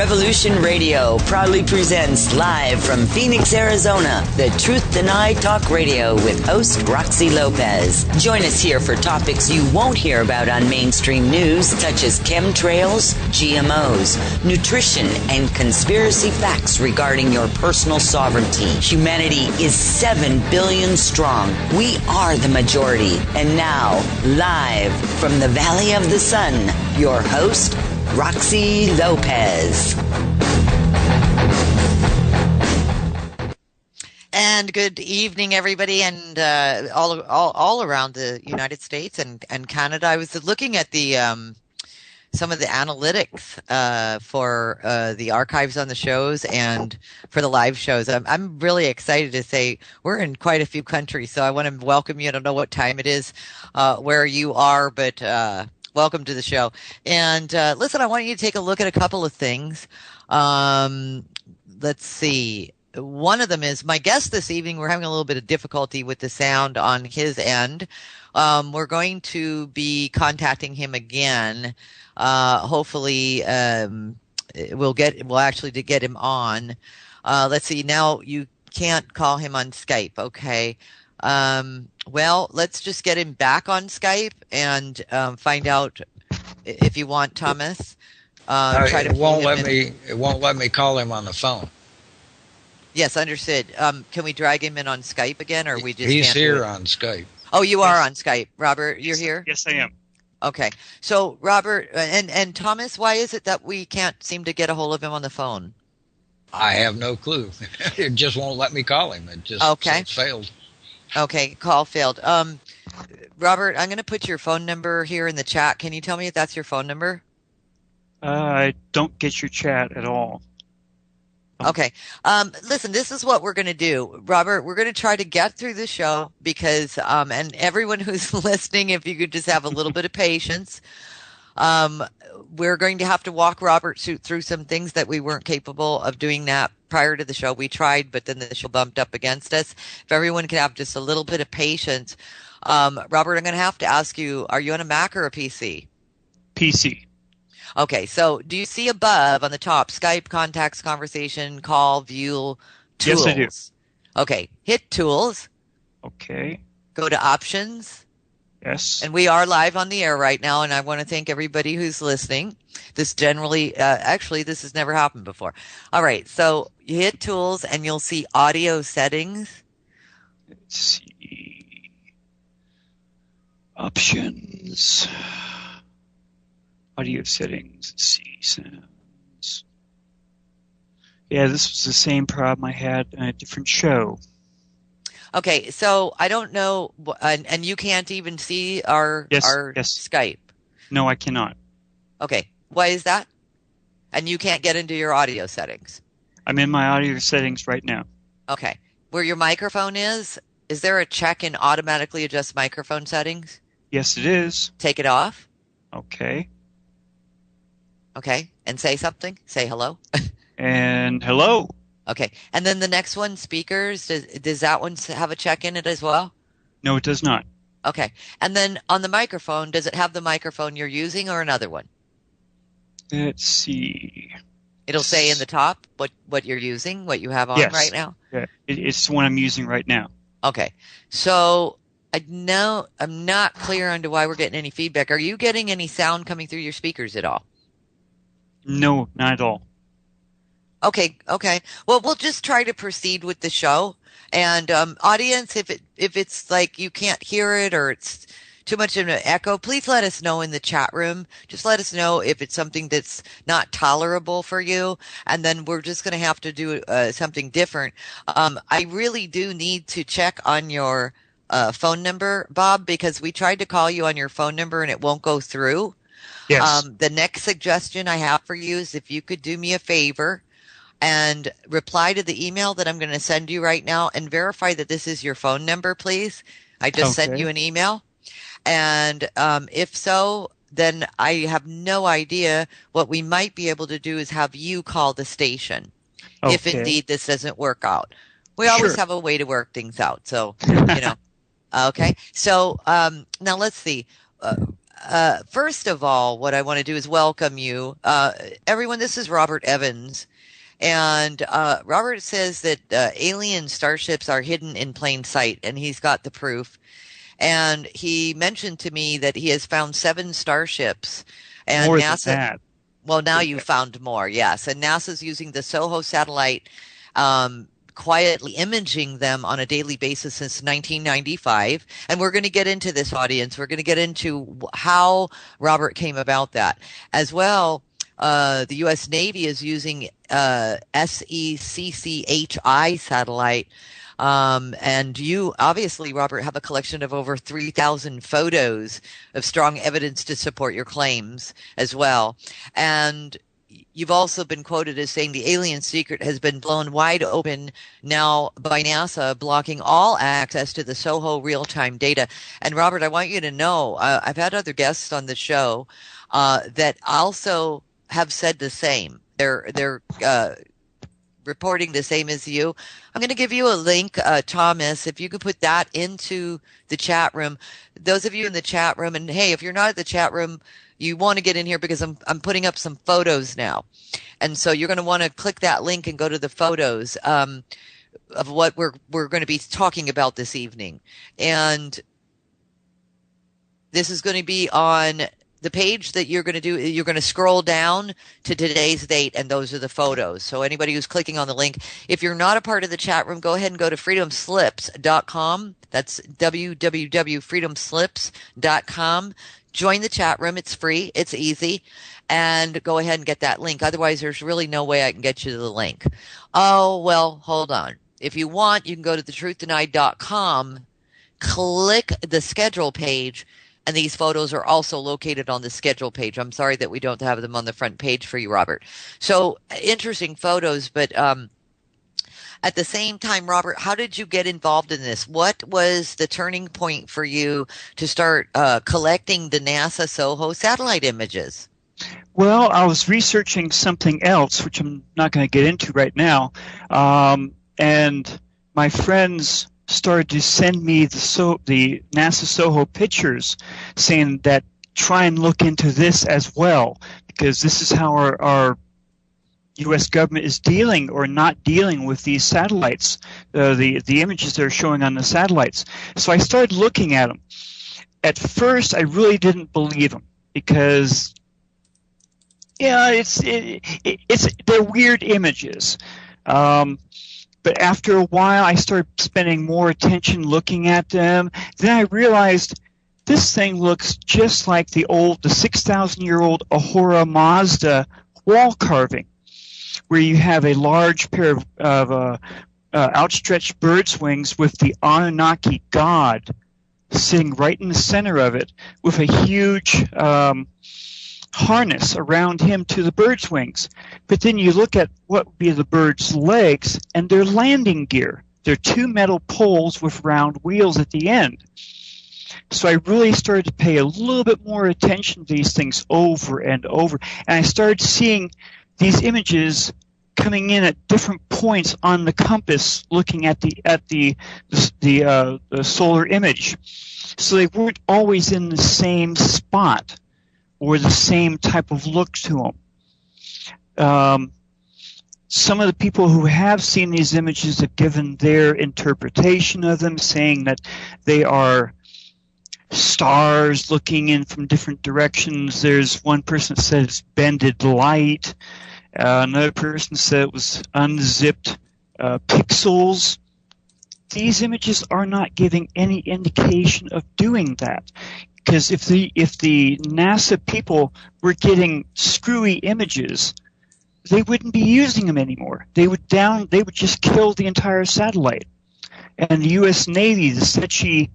Revolution Radio proudly presents live from Phoenix, Arizona, the Truth Denied Talk Radio with host Roxy Lopez. Join us here for topics you won't hear about on mainstream news, such as chemtrails, GMOs, nutrition, and conspiracy facts regarding your personal sovereignty. Humanity is 7 billion strong. We are the majority. And now, live from the Valley of the Sun, your host, Roxy Lopez. And good evening, everybody, and all around the United States and Canada. I was looking at the some of the analytics for the archives on the shows and for the live shows. I'm really excited to say we're in quite a few countries, so I want to welcome you. I don't know what time it is where you are, but welcome to the show. And listen, I want you to take a look at a couple of things. Let's see. One of them is my guest this evening. We're having a little bit of difficulty with the sound on his end. We're going to be contacting him again. Hopefully, we'll actually to get him on. Let's see. Now you can't call him on Skype. Okay. Well, let's just get him back on Skype and find out if you want, Thomas. It won't let me call him on the phone. Yes, understood. Can we drag him in on Skype again, or we just? He's here on Skype. Oh, you are on Skype, Robert. You're here. Yes, I am. Okay. So, Robert and Thomas, why is it that we can't seem to get a hold of him on the phone? I have no clue. It just won't let me call him. It just It's failed. Okay, call failed. Robert, I'm going to put your phone number here in the chat. Can you tell me if that's your phone number? I don't get your chat at all. Okay. Listen, this is what we're going to do. Robert, we're going to try to get through the show because, and everyone who's listening, if you could just have a little bit of patience, we're going to have to walk Robert through some things that we weren't capable of doing that prior to the show. We tried, but then the show bumped up against us. If everyone could have just a little bit of patience. Robert, I'm going to have to ask you, are you on a Mac or a PC? PC. Okay, so do you see above on the top, Skype, contacts, conversation, call, view, tools? Yes, I do. Okay, hit tools. Okay. Go to options. Yes. And we are live on the air right now, and I want to thank everybody who's listening. This generally, actually, this has never happened before. All right, so you hit tools, and you'll see audio settings. Let's see. Options. Audio settings. Let's see. Sounds. Yeah, this was the same problem I had in a different show. Okay, so I don't know, and you can't even see our Skype. No, I cannot. Okay, why is that? And you can't get into your audio settings. I'm in my audio settings right now. Okay, where your microphone is there a check in automatically adjust microphone settings? Yes, it is. Take it off. Okay. Okay, and say something. Say hello. And hello. Okay, and then the next one, speakers. Does that one have a check in it as well? No, it does not. Okay, and then on the microphone, does it have the microphone you're using or another one? Let's see. It'll say in the top what you're using, what you have on right now? Yeah, it's the one I'm using right now. Okay, so I'm not clear on to why we're getting any feedback. Are you getting any sound coming through your speakers at all? No, not at all. Okay. Well, we'll just try to proceed with the show. And audience, if it's like you can't hear it or it's too much of an echo, please let us know in the chat room. Just let us know if it's something that's not tolerable for you. And then we're just going to have to do something different. I really do need to check on your phone number, Bob, because we tried to call you on your phone number and it won't go through. Yes. The next suggestion I have for you is if you could do me a favor and reply to the email that I'm going to send you right now and verify that this is your phone number, please. I just sent you an email. And if so, then I have no idea. What we might be able to do is have you call the station if indeed this doesn't work out. We always have a way to work things out. So, you know, okay. So now let's see. First of all, what I want to do is welcome you. Everyone, this is Robert Evans. And Robert says that alien starships are hidden in plain sight, and he's got the proof. And he mentioned to me that he has found 7 starships. And More NASA, than that. well, now you found more, yes. And NASA's using the SOHO satellite, quietly imaging them on a daily basis since 1995. And we're going to get into this, audience. We're going to get into how Robert came about that. As well, the U.S. Navy is using SECCHI satellite. And you, obviously, Robert, have a collection of over 3,000 photos of strong evidence to support your claims as well. And you've also been quoted as saying the alien secret has been blown wide open now by NASA, blocking all access to the SOHO real-time data. And Robert, I want you to know, I've had other guests on the show that also have said the same. They're reporting the same as you. I'm going to give you a link, Thomas, if you could put that into the chat room. Those of you in the chat room, and hey, if you're not at the chat room, you want to get in here because I'm putting up some photos now. And so you're going to want to click that link and go to the photos of what we're going to be talking about this evening. And this is going to be on the page that you're going to do. You're going to scroll down to today's date, and those are the photos. So anybody who's clicking on the link, if you're not a part of the chat room, go ahead and go to freedomslips.com. That's www.freedomslips.com. Join the chat room. It's free. It's easy. And go ahead and get that link. Otherwise, there's really no way I can get you to the link. Oh, well, hold on. If you want, you can go to thetruthDenied.com, click the schedule page, and these photos are also located on the schedule page. I'm sorry that we don't have them on the front page for you, Robert. So interesting photos, but at the same time, Robert, how did you get involved in this? What was the turning point for you to start collecting the NASA SOHO satellite images? Well, I was researching something else, which I'm not going to get into right now, and my friends started to send me the NASA SOHO pictures, saying that try and look into this as well, because this is how our U.S. government is dealing or not dealing with these satellites, the images they're showing on the satellites. So I started looking at them. At first, I really didn't believe them because, yeah, they're weird images. But after a while, I started spending more attention looking at them. Then I realized this thing looks just like the 6,000-year-old Ahura Mazda wall carving, where you have a large pair of outstretched bird's wings with the Anunnaki god sitting right in the center of it with a huge harness around him to the bird's wings. But then you look at what would be the bird's legs, and they're landing gear. They're 2 metal poles with round wheels at the end. So I really started to pay a little bit more attention to these things over and over, and I started seeing these images coming in at different points on the compass, looking at the solar image. So they weren't always in the same spot or the same type of look to them. Some of the people who have seen these images have given their interpretation of them, saying that they are stars looking in from different directions. There's one person that said it's bended light. Another person said it was unzipped pixels. These images are not giving any indication of doing that. Because if the NASA people were getting screwy images, they wouldn't be using them anymore. They would just kill the entire satellite. And the U.S. Navy, the SECCHI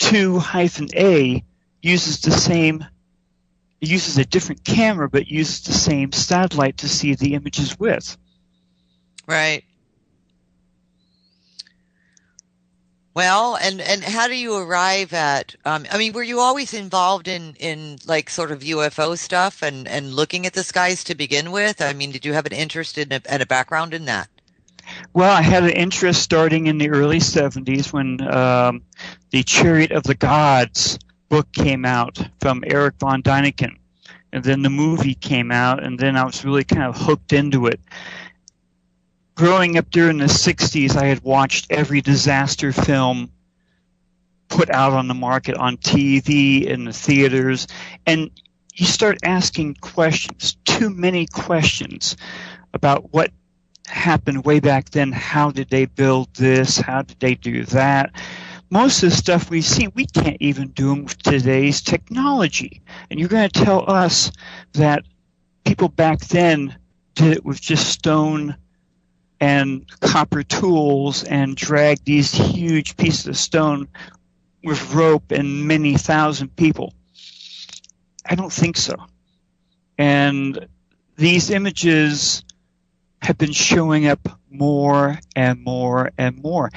COR2-A, uses a different camera, but uses the same satellite to see the images with. Right. Well, and how do you arrive at, I mean, were you always involved in like sort of UFO stuff and looking at the skies to begin with? I mean, did you have an interest in and a background in that? Well, I had an interest starting in the early 70s when the The Chariot of the Gods book came out from Eric von Däniken, and then the movie came out, and then I was really kind of hooked into it. Growing up during the 60s, I had watched every disaster film put out on the market on TV, in the theaters, and you start asking questions, too many questions about what happened way back then. How did they build this? How did they do that? Most of the stuff we see, we can't even do with today's technology. And you're going to tell us that people back then did it with just stone and copper tools and dragged these huge pieces of stone with rope and many thousand people. I don't think so. And these images have been showing up more and more and more.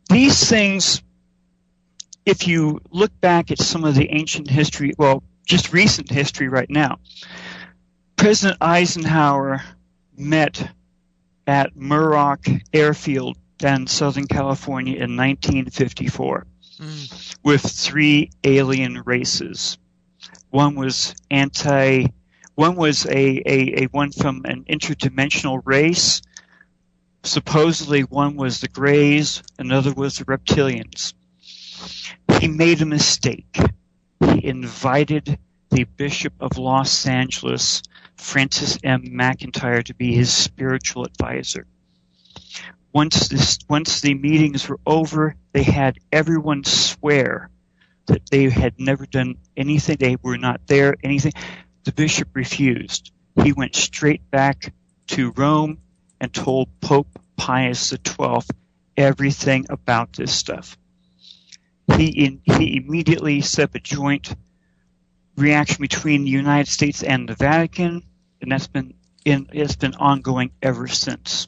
These things, if you look back at some of the ancient history, well, just recent history right now, President Eisenhower met at Muroc Airfield down in Southern California in 1954 with 3 alien races. One was one from an interdimensional race. Supposedly one was the Greys, another was the Reptilians. He made a mistake. He invited the Bishop of Los Angeles, Francis M. McIntyre, to be his spiritual advisor. Once the meetings were over, they had everyone swear that they had never done anything, they were not there, anything. The bishop refused. He went straight back to Rome and told Pope Pius XII everything about this stuff. He immediately set up a joint reaction between the United States and the Vatican, and it's been ongoing ever since.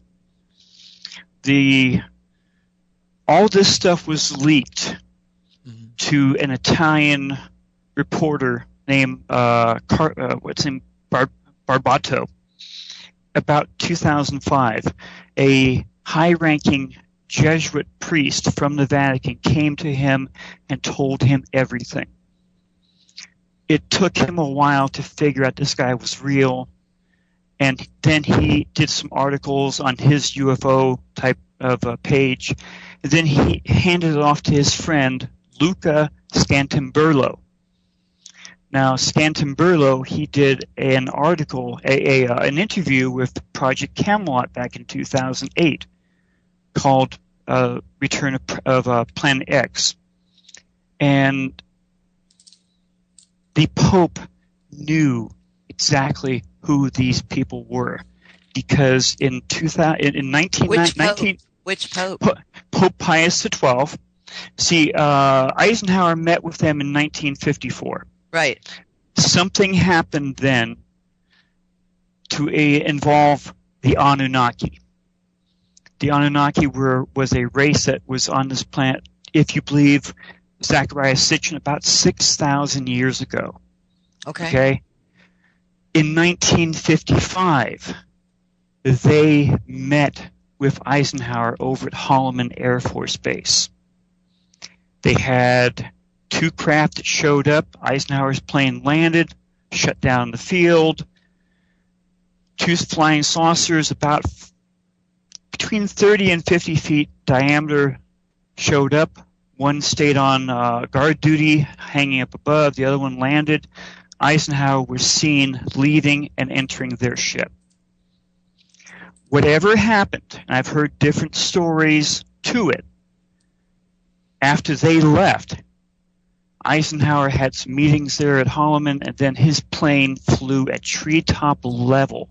All this stuff was leaked to an Italian reporter named Barbato about 2005. A high-ranking Jesuit priest from the Vatican came to him and told him everything. It took him a while to figure out this guy was real, and then he did some articles on his UFO type of page, and then he handed it off to his friend Luca Scantamburlo. Now, Scantamburlo, he did an article, an interview with Project Camelot back in 2008 called Return of Planet X. And the Pope knew exactly who these people were, because in 1919, Which Pope? Pope Pius XII. See, Eisenhower met with them in 1954. Right. Something happened then to involve the Anunnaki. The Anunnaki was a race that was on this planet, if you believe Zecharia Sitchin, about 6,000 years ago. Okay? In 1955, they met with Eisenhower over at Holloman Air Force Base. They had 2 craft that showed up. Eisenhower's plane landed, shut down the field. 2 flying saucers about between 30 and 50 feet diameter showed up. One stayed on guard duty, hanging up above. The other one landed. Eisenhower was seen leaving and entering their ship. Whatever happened, and I've heard different stories to it, after they left, Eisenhower had some meetings there at Holloman, and then his plane flew at treetop level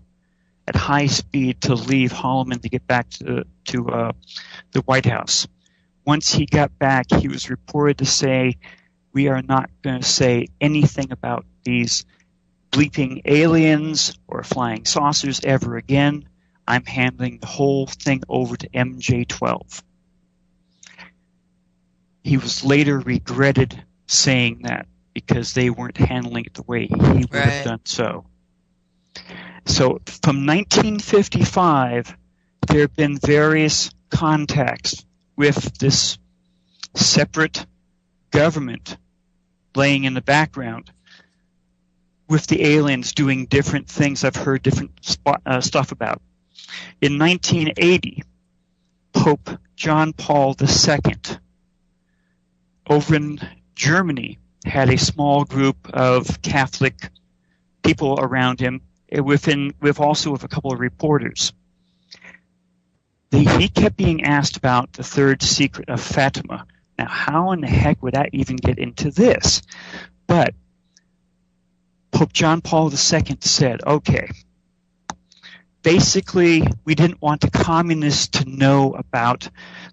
at high speed to leave Holloman to get back to the White House. Once he got back, he was reported to say, "We are not going to say anything about these bleeping aliens or flying saucers ever again. I'm handing the whole thing over to MJ-12." He was later regretted saying that because they weren't handling it the way he would have done so. So from 1955, there have been various contacts with this separate government laying in the background with the aliens doing different things I've heard different stuff about. In 1980, Pope John Paul II over in Germany had a small group of Catholic people around him, with a couple of reporters. He kept being asked about the third secret of Fatima. Now, how in the heck would that even get into this? But Pope John Paul II said, okay, basically, we didn't want the communists to know about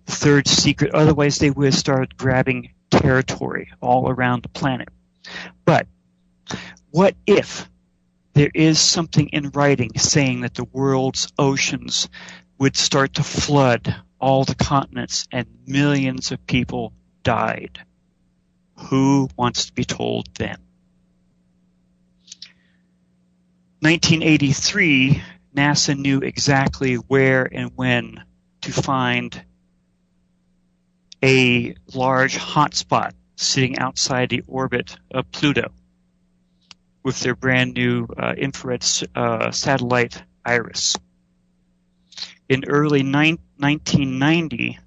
the third secret, otherwise they would have started grabbing territory all around the planet. But what if there is something in writing saying that the world's oceans would start to flood all the continents and millions of people died? Who wants to be told then? 1983, NASA knew exactly where and when to find a large hotspot sitting outside the orbit of Pluto with their brand new infrared satellite IRIS. In early 1990,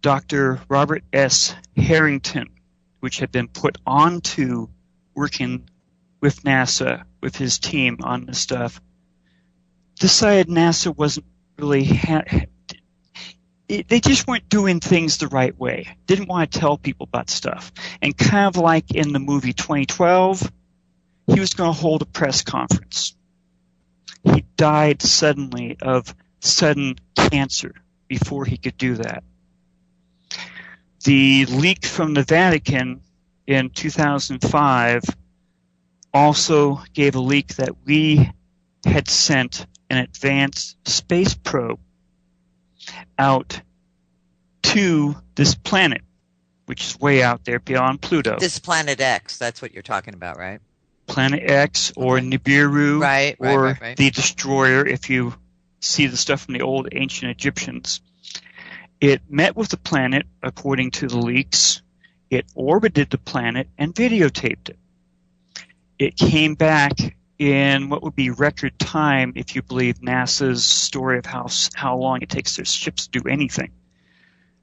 Dr. Robert S. Harrington, which had been put onto working with NASA, with his team on this stuff, decided NASA wasn't really they just weren't doing things the right way. Didn't want to tell people about stuff. And kind of like in the movie 2012, he was going to hold a press conference. He died suddenly of sudden cancer before he could do that. The leak from the Vatican in 2005 also gave a leak that we had sent an advanced space probe out to this planet, which is way out there beyond Pluto. This Planet X, that's what you're talking about, right? Planet X or Nibiru, right, the Destroyer, if you see the stuff from the old ancient Egyptians. It met with the planet, according to the leaks. It orbited the planet and videotaped it. It came back in what would be record time, if you believe NASA's story of how long it takes their ships to do anything.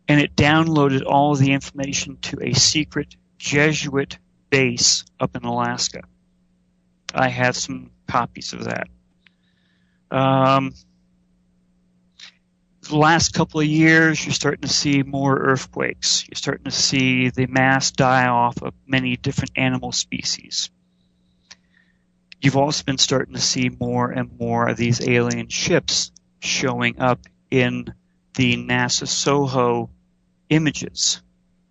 And it downloaded all of the information to a secret Jesuit base up in Alaska. I have some copies of that. The last couple of years, you're starting to see more earthquakes. You're starting to see the mass die-off of many different animal species. You've also been starting to see more and more of these alien ships showing up in the NASA SOHO images.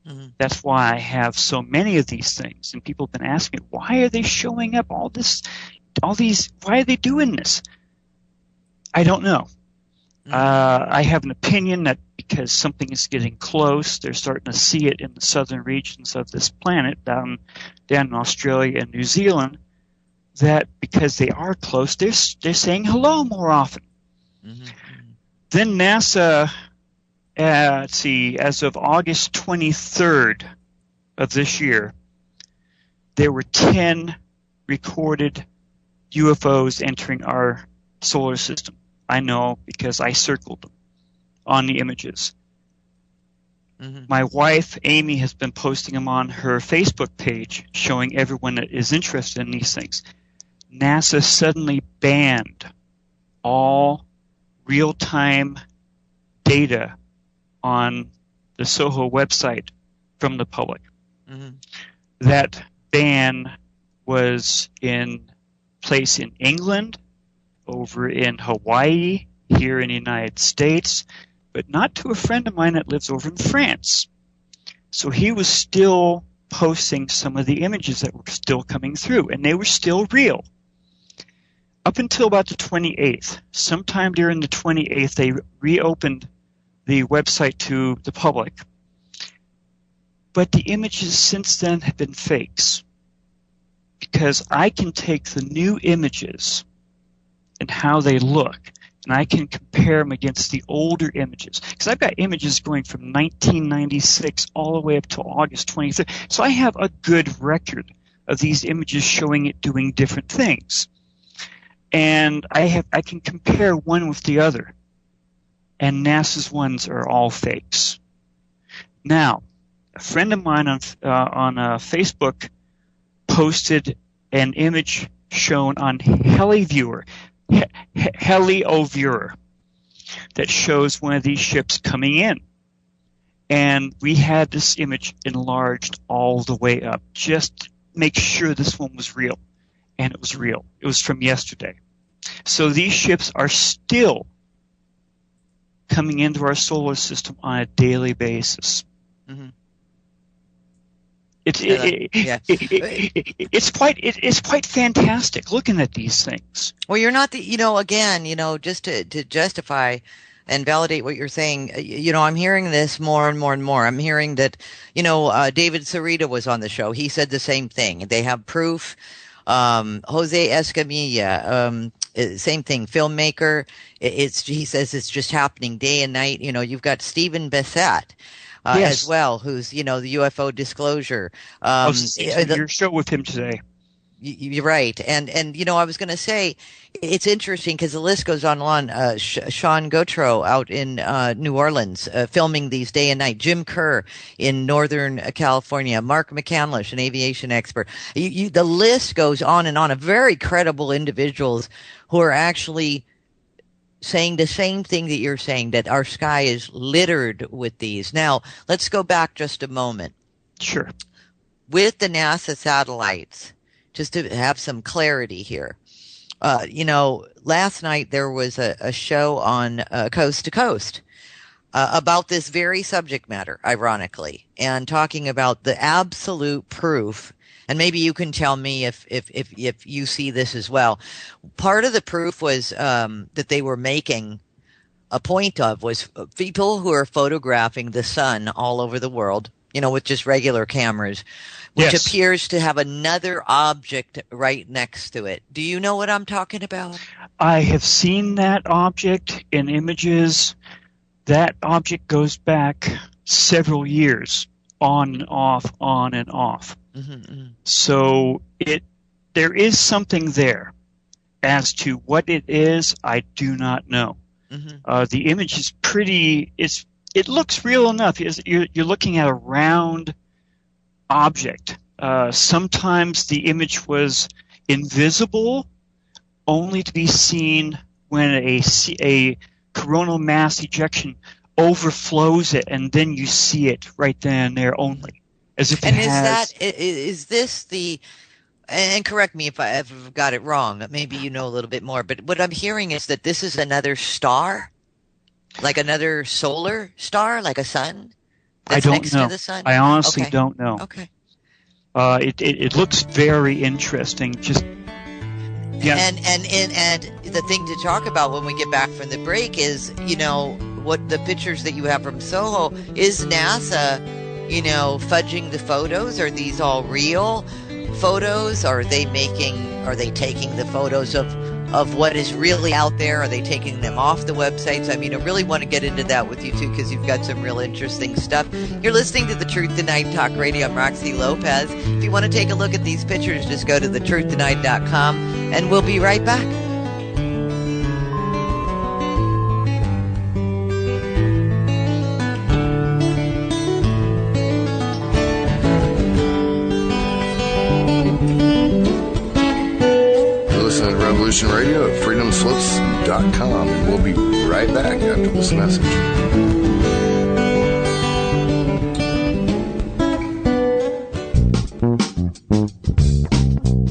Mm-hmm. That's why I have so many of these things. And people have been asking me, why are they showing up all these, why are they doing this? I don't know. Mm-hmm. I have an opinion that because something is getting close, they're starting to see it in the southern regions of this planet, down in Australia and New Zealand, that because they are close, they're saying hello more often. Mm-hmm. Then NASA, let's see, as of August 23rd of this year, there were 10 recorded UFOs entering our solar system. I know because I circled them on the images. Mm-hmm. My wife, Amy, has been posting them on her Facebook page, showing everyone that is interested in these things. NASA suddenly banned all real-time data on the SOHO website from the public. Mm-hmm. That ban was in place in England, over in Hawaii, here in the United States, but not to a friend of mine that lives over in France. So he was still posting some of the images that were still coming through, and they were still real. Up until about the 28th, sometime during the 28th, they reopened the website to the public. But the images since then have been fakes, because I can take the new images and how they look and I can compare them against the older images. Because I've got images going from 1996 all the way up to August 23rd. So I have a good record of these images showing it doing different things. And I can compare one with the other. And NASA's ones are all fakes. Now, a friend of mine on Facebook posted an image shown on HeliViewer, HelioViewer, that shows one of these ships coming in. And we had this image enlarged all the way up, just to make sure this one was real. And it was real. It was from yesterday. So these ships are still coming into our solar system on a daily basis. Mm-hmm. It's quite fantastic looking at these things. Well, you're not just to justify and validate what you're saying, I'm hearing this more and more and more. I'm hearing that, David Sarita was on the show. He said the same thing. They have proof. Jose Escamilla, same thing, filmmaker. He says it's just happening day and night. You've got Stephen Bessette. Yes. As well, who's, the UFO disclosure. Your show with him today. You're right. And I was going to say, it's interesting because the list goes on and on. Sean Gautreaux out in New Orleans, filming these day and night. Jim Kerr in Northern California. Mark McCandlish, an aviation expert. The list goes on and on of very credible individuals who are actually saying the same thing that you're saying, that our sky is littered with these. Now, let's go back just a moment. Sure. With the NASA satellites, just to have some clarity here, last night there was a show on Coast to Coast about this very subject matter, ironically, and talking about the absolute proof. And maybe you can tell me if you see this as well. Part of the proof was that they were making a point of was people who are photographing the sun all over the world, with just regular cameras, which yes. appears to have another object right next to it. Do you know what I'm talking about? I have seen that object in images. That object goes back several years, on and off, on and off. Mm-hmm. So there is something there. As to what it is, I do not know. Mm-hmm. The image is pretty. It looks real enough. You're looking at a round object. Sometimes the image was invisible, only to be seen when a coronal mass ejection overflows it, and then you see it right then and there only. As if is this the, and correct me if I've got it wrong, maybe you know a little bit more, but what I'm hearing is that this is another star, like another solar star, like a sun that's next to the sun? I honestly don't know. Okay. It looks very interesting. Just yeah. And the thing to talk about when we get back from the break is, what the pictures that you have from Soho, is NASA, fudging the photos? Are these all real photos? Are they taking the photos of what is really out there? Are they taking them off the websites? I mean, I really want to get into that with you too, because you've got some real interesting stuff. You're listening to the Truth Tonight Talk Radio. I'm Roxy Lopez. If you want to take a look at these pictures, just go to thetruthTonight.com, and we'll be right back. Revolution Radio at freedomslips.com, and we'll be right back after this message.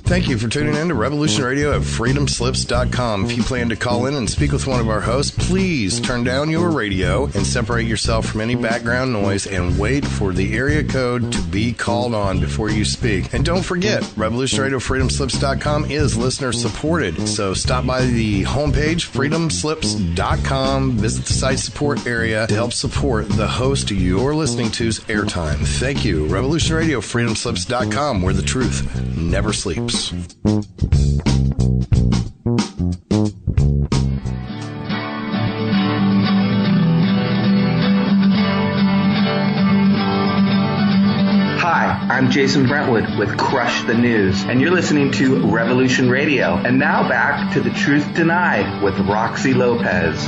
Thank you for tuning in to Revolution Radio at freedomslips.com. If you plan to call in and speak with one of our hosts, please turn down your radio and separate yourself from any background noise and wait for the area code to be called on before you speak. And don't forget, Revolution Radio freedomslips.com is listener supported. So stop by the homepage, freedomslips.com, visit the site support area to help support the host you're listening to's airtime. Thank you. Revolution Radio freedomslips.com, where the truth never sleeps. I'm Jason Brentwood with Crush the News, and you're listening to Revolution Radio. And now back to The Truth Denied with Roxy Lopez.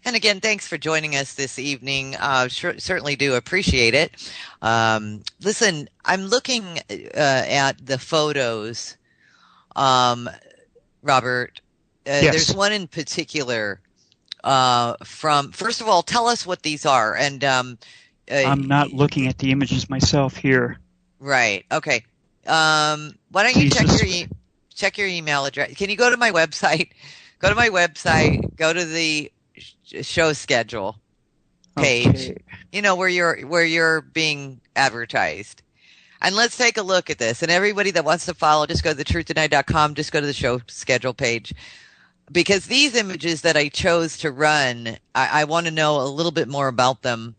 And again, thanks for joining us this evening. Certainly do appreciate it. Listen, I'm looking at the photos, Robert. Yes. There's one in particular from, first of all, tell us what these are. And I'm not looking at the images myself here. Right. Okay. Why don't you check your email address? Can you go to my website? Go to my website. Go to the show schedule page. Okay. You know, where you're being advertised. And let's take a look at this. And everybody that wants to follow, just go to thetruthDenied.com. Just go to the show schedule page. Because these images that I chose to run, I want to know a little bit more about them.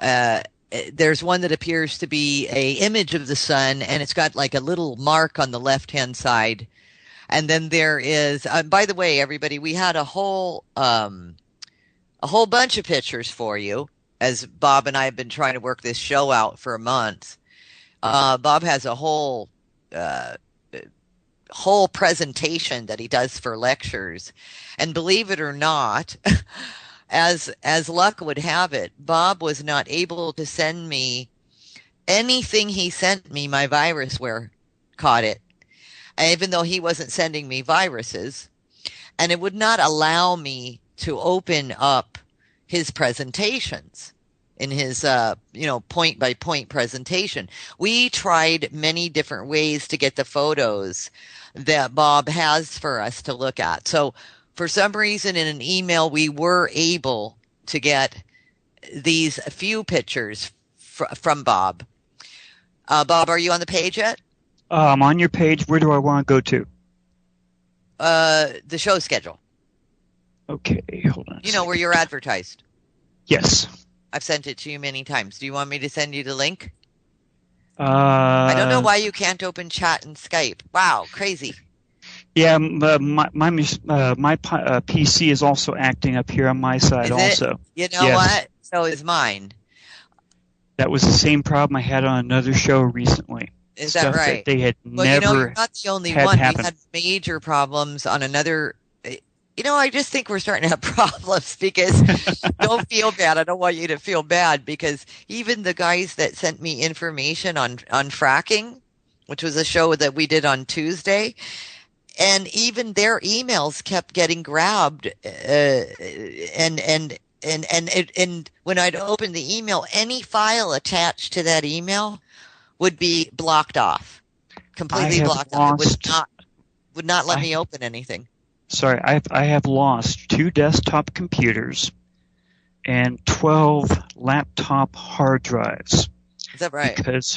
There's one that appears to be a image of the sun, and it's got like a little mark on the left-hand side. And then there is, by the way, everybody, we had a whole bunch of pictures for you, as Bob and I have been trying to work this show out for a month. Bob has a whole presentation that he does for lectures, and believe it or not, as luck would have it, Bob was not able to send me anything he sent me. My virusware caught it, even though he wasn't sending me viruses, and it would not allow me to open up his presentations in his point by point presentation. We tried many different ways to get the photos that Bob has for us to look at. So for some reason in an email, we were able to get these few pictures from Bob. Bob, are you on the page yet? I'm on your page. Where do I want to go to? The show schedule. Okay, hold on. You know, where you're advertised. Yes. I've sent it to you many times. Do you want me to send you the link? I don't know why you can't open chat and Skype. Wow, crazy. Yeah, my PC is also acting up here on my side also. You know what? So is mine. That was the same problem I had on another show recently. Is that right? That they had you're not the only one. Happen. We had major problems on another. You know, I just think we're starting to have problems because don't feel bad. I don't want you to feel bad because even the guys that sent me information on fracking, which was a show that we did on Tuesday, and even their emails kept getting grabbed. And when I'd open the email, any file attached to that email would be blocked off, completely blocked off. It would not let me open anything. Sorry, I have lost 2 desktop computers and 12 laptop hard drives. Is that right?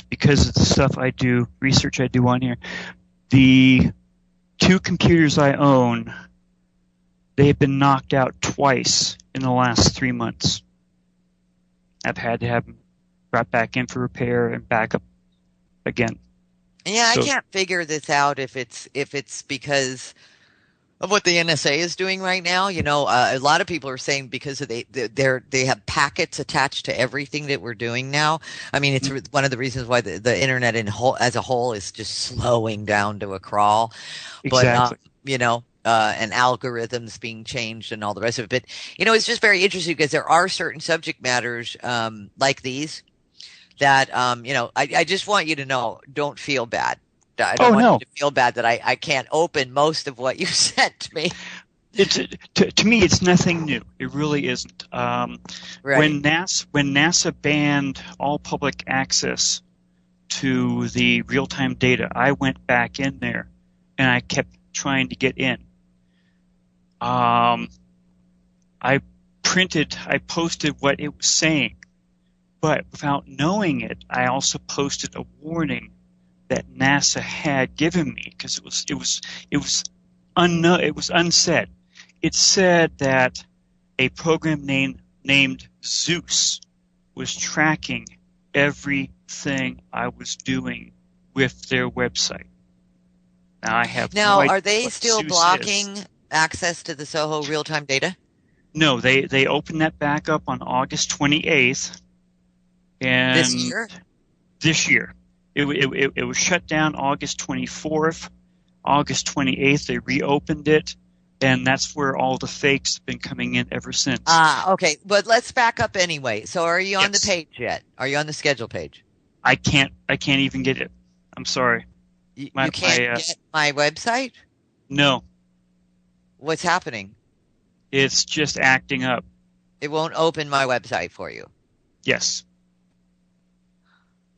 Because of the stuff I do, research I do on here. The 2 computers I own, they've been knocked out twice in the last 3 months. I've had to have them brought back in for repair and back up again. Yeah, I can't figure this out if it's because of what the NSA is doing right now. You know, a lot of people are saying because they have packets attached to everything that we're doing now. I mean, it's one of the reasons why the internet as a whole is just slowing down to a crawl. Exactly. But, and algorithms being changed and all the rest of it. But, you know, it's just very interesting because there are certain subject matters like these that, I just want you to know, don't feel bad. I don't want you to feel bad that I can't open most of what you sent me. It's to me, it's nothing new. It really isn't. Right. When NASA banned all public access to the real-time data, I went back in there and I kept trying to get in. I posted what it was saying, but without knowing it, I also posted a warning that NASA had given me because it was unsaid. It said that a program named Zeus was tracking everything I was doing with their website. Now I have are they still blocking access to the Soho real-time data? No, they opened that back up on August 28th. And This year? This year. It was shut down August 24th. August 28th, they reopened it. And that's where all the fakes have been coming in ever since. Okay. But let's back up anyway. So are you on the Yes. page yet? Are you on the schedule page? I can't even get it. I'm sorry. You My- can't get my website? No, What's happening? it's just acting up. It won't open my website for you. Yes.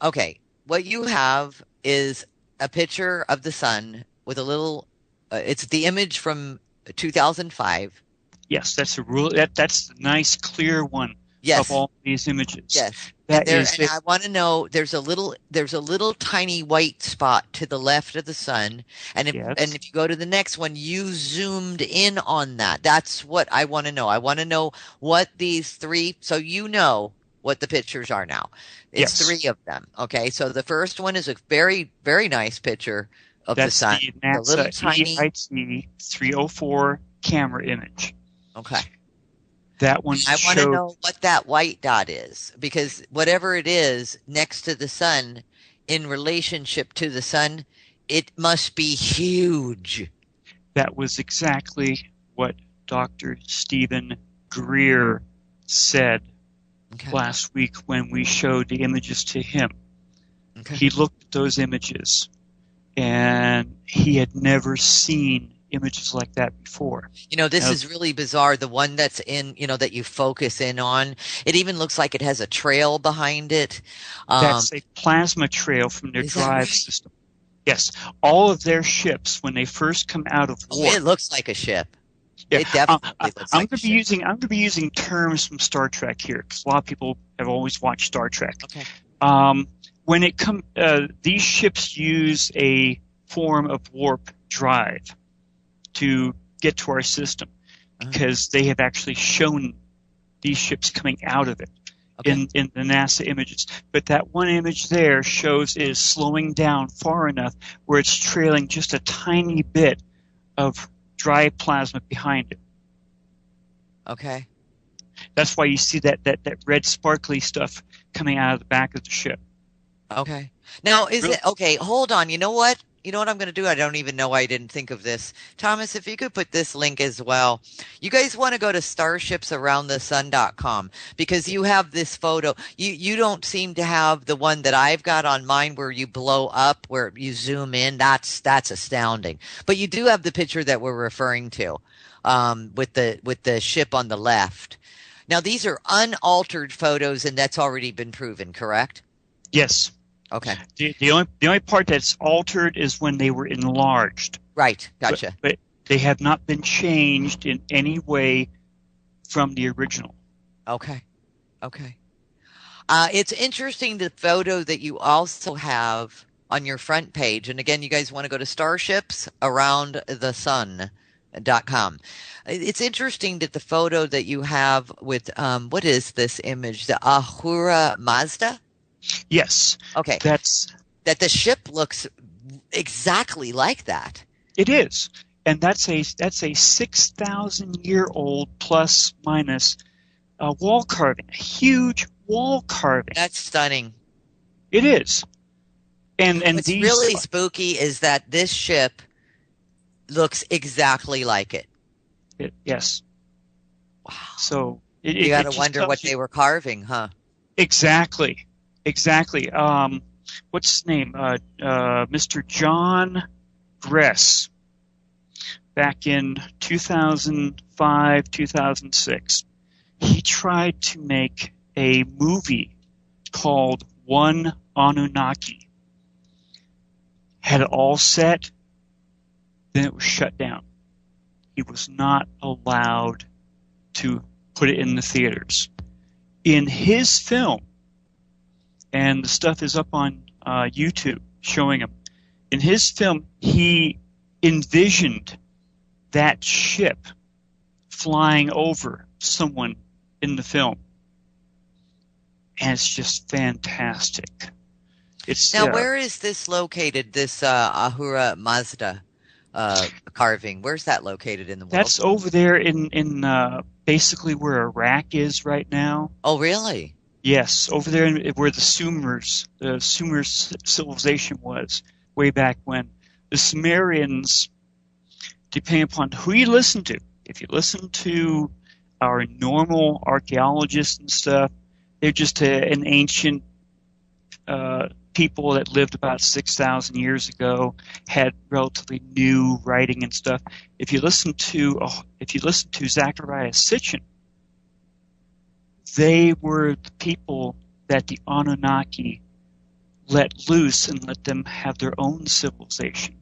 Okay. What you have is a picture of the sun with a little, it's the image from 2005. Yes, that's a rule. That's the nice, clear one Yes. of all these images. Yes. That And is I want to know, there's a little tiny white spot to the left of the sun. And if you go to the next one, you zoomed in on that. That's what I want to know. I want to know what these three, so you know what the pictures are now. It's Yes. 3 of them. Okay. So the first one is a very, very nice picture of That's the sun. the The little NASA tiny, EIT 304 camera image. okay. That one I want to showed know what that white dot is, because whatever it is next to the sun, in relationship to the sun, it must be huge. that was exactly what Dr. Stephen Greer said Okay. last week when we showed the images to him. Okay. He looked at those images and he had never seen images like that before. This is really bizarre. The one that's in, that you focus in on, it even looks like it has a trail behind it. That's a plasma trail from their Is that drive right? system. Yes, all of their ships, when they first come out of war, It looks like a ship. Yeah, It definitely looks I'm like going a to be ship. using terms from Star Trek here because a lot of people have always watched Star Trek. Okay. When these ships use a form of warp drive to get to our system because they have actually shown these ships coming out of it in the NASA images. But that one image there shows it is slowing down far enough where it's trailing just a tiny bit of dry plasma behind it. Okay. That's why you see that red sparkly stuff coming out of the back of the ship. Okay. Now, hold on. You know what? You know what I'm going to do? I don't even know why I didn't think of this. Thomas, if you could put this link as well. You guys want to go to starshipsaroundthesun.com because you have this photo. You don't seem to have the one that I've got on mine where you blow up, where you zoom in. That's astounding. But you do have the picture that we're referring to with the ship on the left. Now, these are unaltered photos, and that's already been proven, correct? Yes. Okay. The only part that's altered is when they were enlarged. Right. Gotcha. But they have not been changed in any way from the original. Okay. It's interesting the photo that you also have on your front page. And again, you guys want to go to starshipsaroundthesun.com. It's interesting that the photo that you have with, what is this image? The Ahura Mazda? Yes. Okay. That the ship looks exactly like that. It is. And that's a 6,000-year-old plus minus wall carving, a huge wall carving. That's stunning. It is. And what's these really spooky is that this ship looks exactly like it. Yes. Wow. So you got to wonder what they were carving, huh? Exactly. What's his name? Mr. John Gress. Back in 2005, 2006, he tried to make a movie called One Anunnaki. Had it all set, then it was shut down. He was not allowed to put it in the theaters. In his film, and the stuff is up on YouTube showing him, in his film, he envisioned that ship flying over someone in the film. And it's just fantastic. Now, where is this located, this Ahura Mazda? carving. Where's that located in the world? That's over there in basically where Iraq is right now. Oh, really? Yes, over there where the Sumer civilization was way back when. The Sumerians, depending upon who you listen to, if you listen to our normal archaeologists and stuff, they're just an ancient people that lived about 6,000 years ago, had relatively new writing and stuff. If you listen to Zecharia Sitchin, they were the people that the Anunnaki let loose and let them have their own civilization.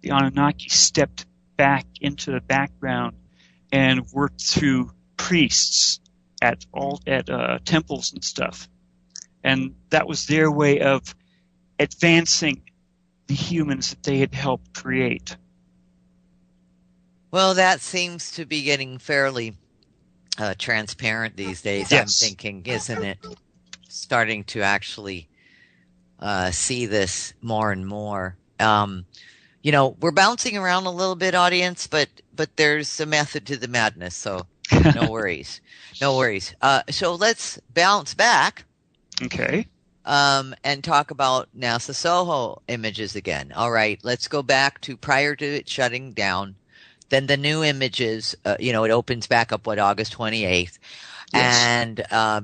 The Anunnaki stepped back into the background and worked through priests at temples and stuff. And that was their way of advancing the humans that they had helped create. Well, that seems to be getting fairly transparent these days. Yes. I'm thinking, isn't it? Starting to actually see this more and more. We're bouncing around a little bit, audience, but there's a method to the madness, so no worries. No worries. So let's bounce back. Okay. And talk about NASA SOHO images again. All right, let's go back to prior to it shutting down. Then the new images, it opens back up, August 28th, Yes. and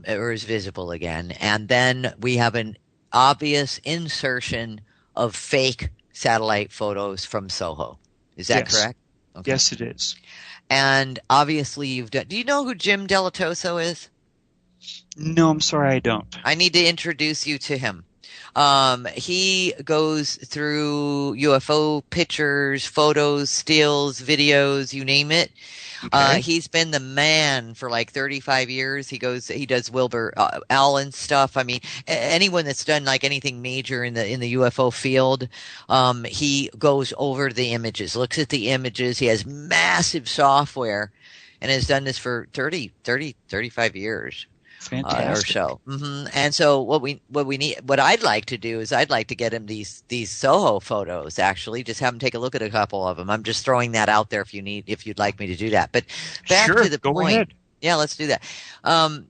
it was visible again. And then we have an obvious insertion of fake satellite photos from SOHO. Is that Yes. correct? Okay. Yes, it is. And obviously do you know who Jim Delatoso is? No, I'm sorry, I don't. I need to introduce you to him. He goes through UFO pictures, photos, stills, videos, you name it. Okay. He's been the man for like 35 years. He does Wilbur Allen stuff. I mean, anyone that's done like anything major in the UFO field, he goes over the images, looks at the images. He has massive software and has done this for 35 years. Fantastic. Or so. Mm-hmm. And so what I'd like to do is I'd like to get him these SOHO photos, actually, just have him take a look at a couple of them. I'm just throwing that out there if you'd like me to do that. But back Sure, to the go point. ahead. Yeah, let's do that.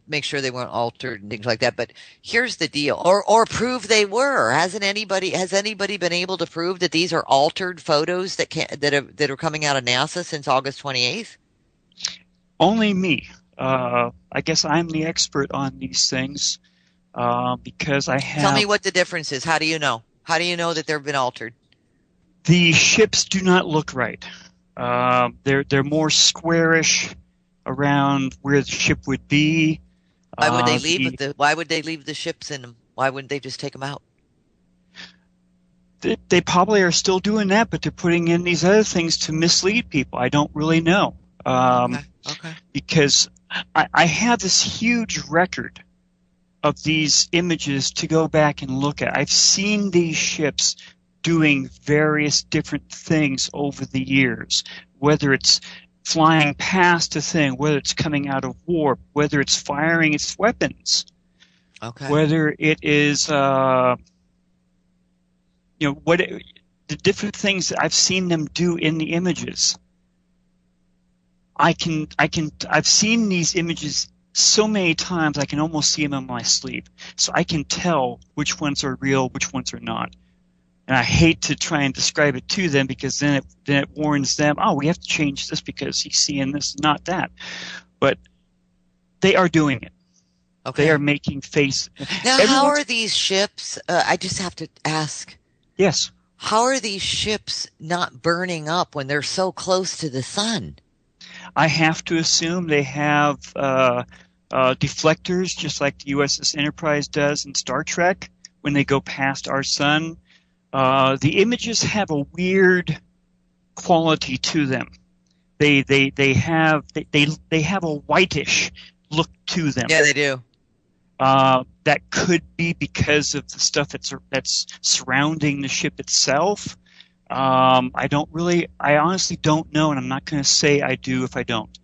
Make sure they weren't altered and things like that. But here's the deal, or prove they were. Has anybody been able to prove that these are altered photos that are coming out of NASA since August 28th? Only me. I guess I'm the expert on these things because I have. Tell me what the difference is. How do you know? How do you know that they've been altered? The ships do not look right. They're more squarish around where the ship would be. Why would they leave Why would they leave the ships in them? Why wouldn't they just take them out? They probably are still doing that, but they're putting in these other things to mislead people. I don't really know. Okay. Because I have this huge record of these images to go back and look at. I've seen these ships doing various different things over the years, whether it's flying past a thing, whether it's coming out of warp, whether it's firing its weapons, Okay. whether it is, the different things that I've seen them do in the images. I've seen these images so many times I can almost see them in my sleep. So I can tell which ones are real, which ones are not. And I hate to try and describe it to them because then it warns them, oh, we have to change this because he's seeing this, not that. But they are doing it. Okay. They are making face. Now, how are these ships? I just have to ask. Yes. How are these ships not burning up when they're so close to the sun? I have to assume they have deflectors, just like the USS Enterprise does in Star Trek when they go past our sun. The images have a weird quality to them. They have a whitish look to them. Yeah, they do. That could be because of the stuff that's surrounding the ship itself. I honestly don't know, and I'm not going to say I do if I don't.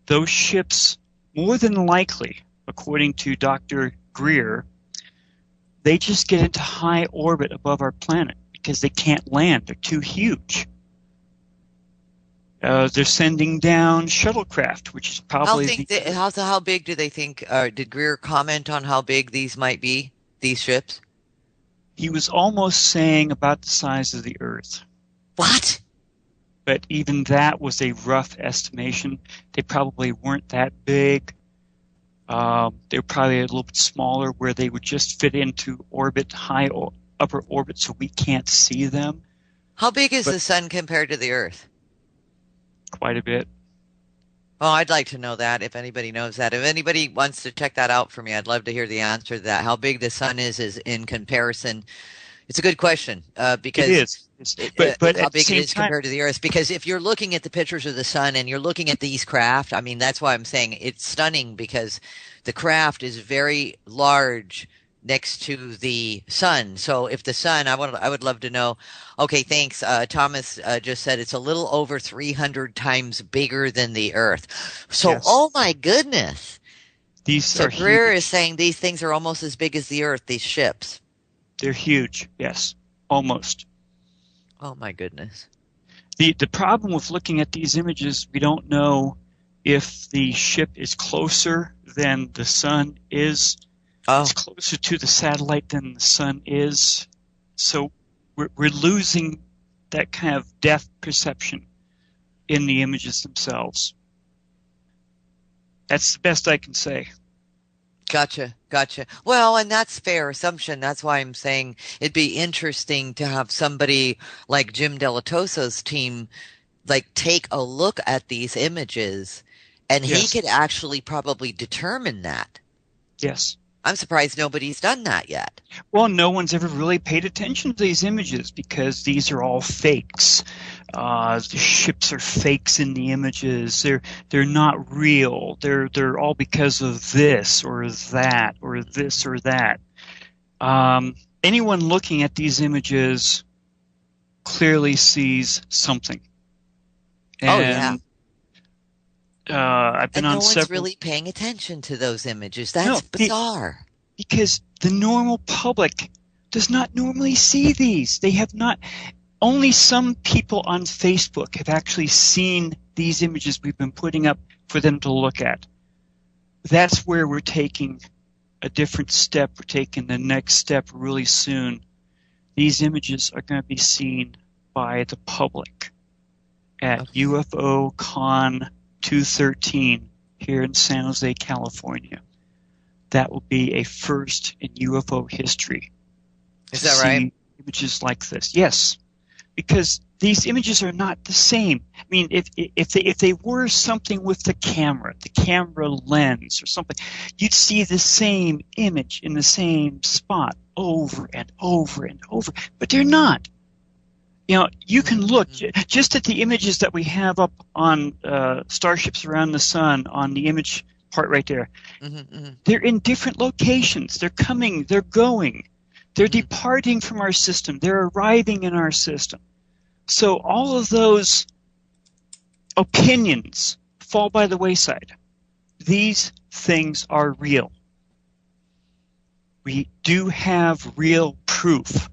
Those ships, more than likely, according to Dr. Greer, they just get into high orbit above our planet because they can't land. They're too huge. They're sending down shuttlecraft, which is probably how big do they think? Did Greer comment on how big these might be? These ships? He was almost saying about the size of the Earth. What? But even that was a rough estimation. They probably weren't that big. They were probably a little bit smaller, where they would just fit into orbit, high or upper orbit, so we can't see them. How big is the sun compared to the Earth? Quite a bit. Oh, I'd like to know that, if anybody knows that. If anybody wants to check that out for me, I'd love to hear the answer to that. How big the sun is in comparison. It's a good question, because it is. But how big it is compared to the Earth. Because if you're looking at the pictures of the sun and you're looking at these craft, I mean, that's why I'm saying it's stunning, because the craft is very large next to the sun. So if the sun, I would love to know. Okay, thanks. Thomas just said it's a little over 300 times bigger than the Earth. So, yes. Oh my goodness. Greer is saying these things are almost as big as the Earth, these ships. They're huge, yes, almost. Oh my goodness. The problem with looking at these images, we don't know if the ship is closer than the sun is. It's closer to the satellite than the sun is. So we're losing that kind of depth perception in the images themselves. That's the best I can say. Gotcha. Well, and that's fair assumption. That's why I'm saying it'd be interesting to have somebody like Jim Delatoso's team take a look at these images, and he could actually probably determine that. Yes. I'm surprised nobody's done that yet. Well, no one's ever really paid attention to these images because these are all fakes. The ships are fakes in the images. They're not real. They're all because of this or that or this or that. Anyone looking at these images clearly sees something. And, I've been on several. No one's really paying attention to those images. That's bizarre. Because the normal public does not normally see these. They have not. Only some people on Facebook have actually seen these images we've been putting up for them to look at. That's where we're taking a different step. We're taking the next step really soon. These images are going to be seen by the public at UFO Con 213 here in San Jose, California. That will be a first in UFO history. Is that right? Images like this, yes, because these images are not the same. I mean, if they were something with the camera lens or something, you'd see the same image in the same spot over and over and over, but they're not. You know, you can look just at the images that we have up on starships around the sun on the image part right there. They're in different locations. They're coming, they're going, they're departing from our system, they're arriving in our system. So all of those opinions fall by the wayside. These things are real. We do have real proof,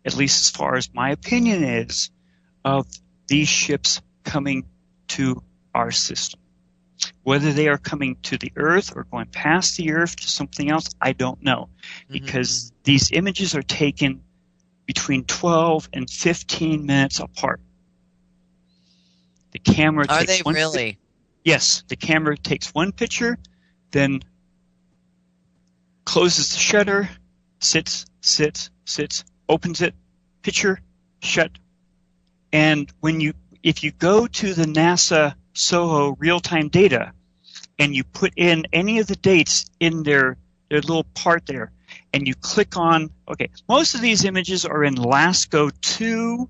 at least as far as my opinion is, of these ships coming to our system. Whether they are coming to the Earth or going past the Earth to something else, I don't know. Because these images are taken between 12 and 15 minutes apart. The camera Are takes they really? Yes, the camera takes one picture, then closes the shutter, sits, opens it, picture, shut. And if you go to the NASA SOHO real-time data and you put in any of the dates in their little part there, and you click on, most of these images are in LASCO 2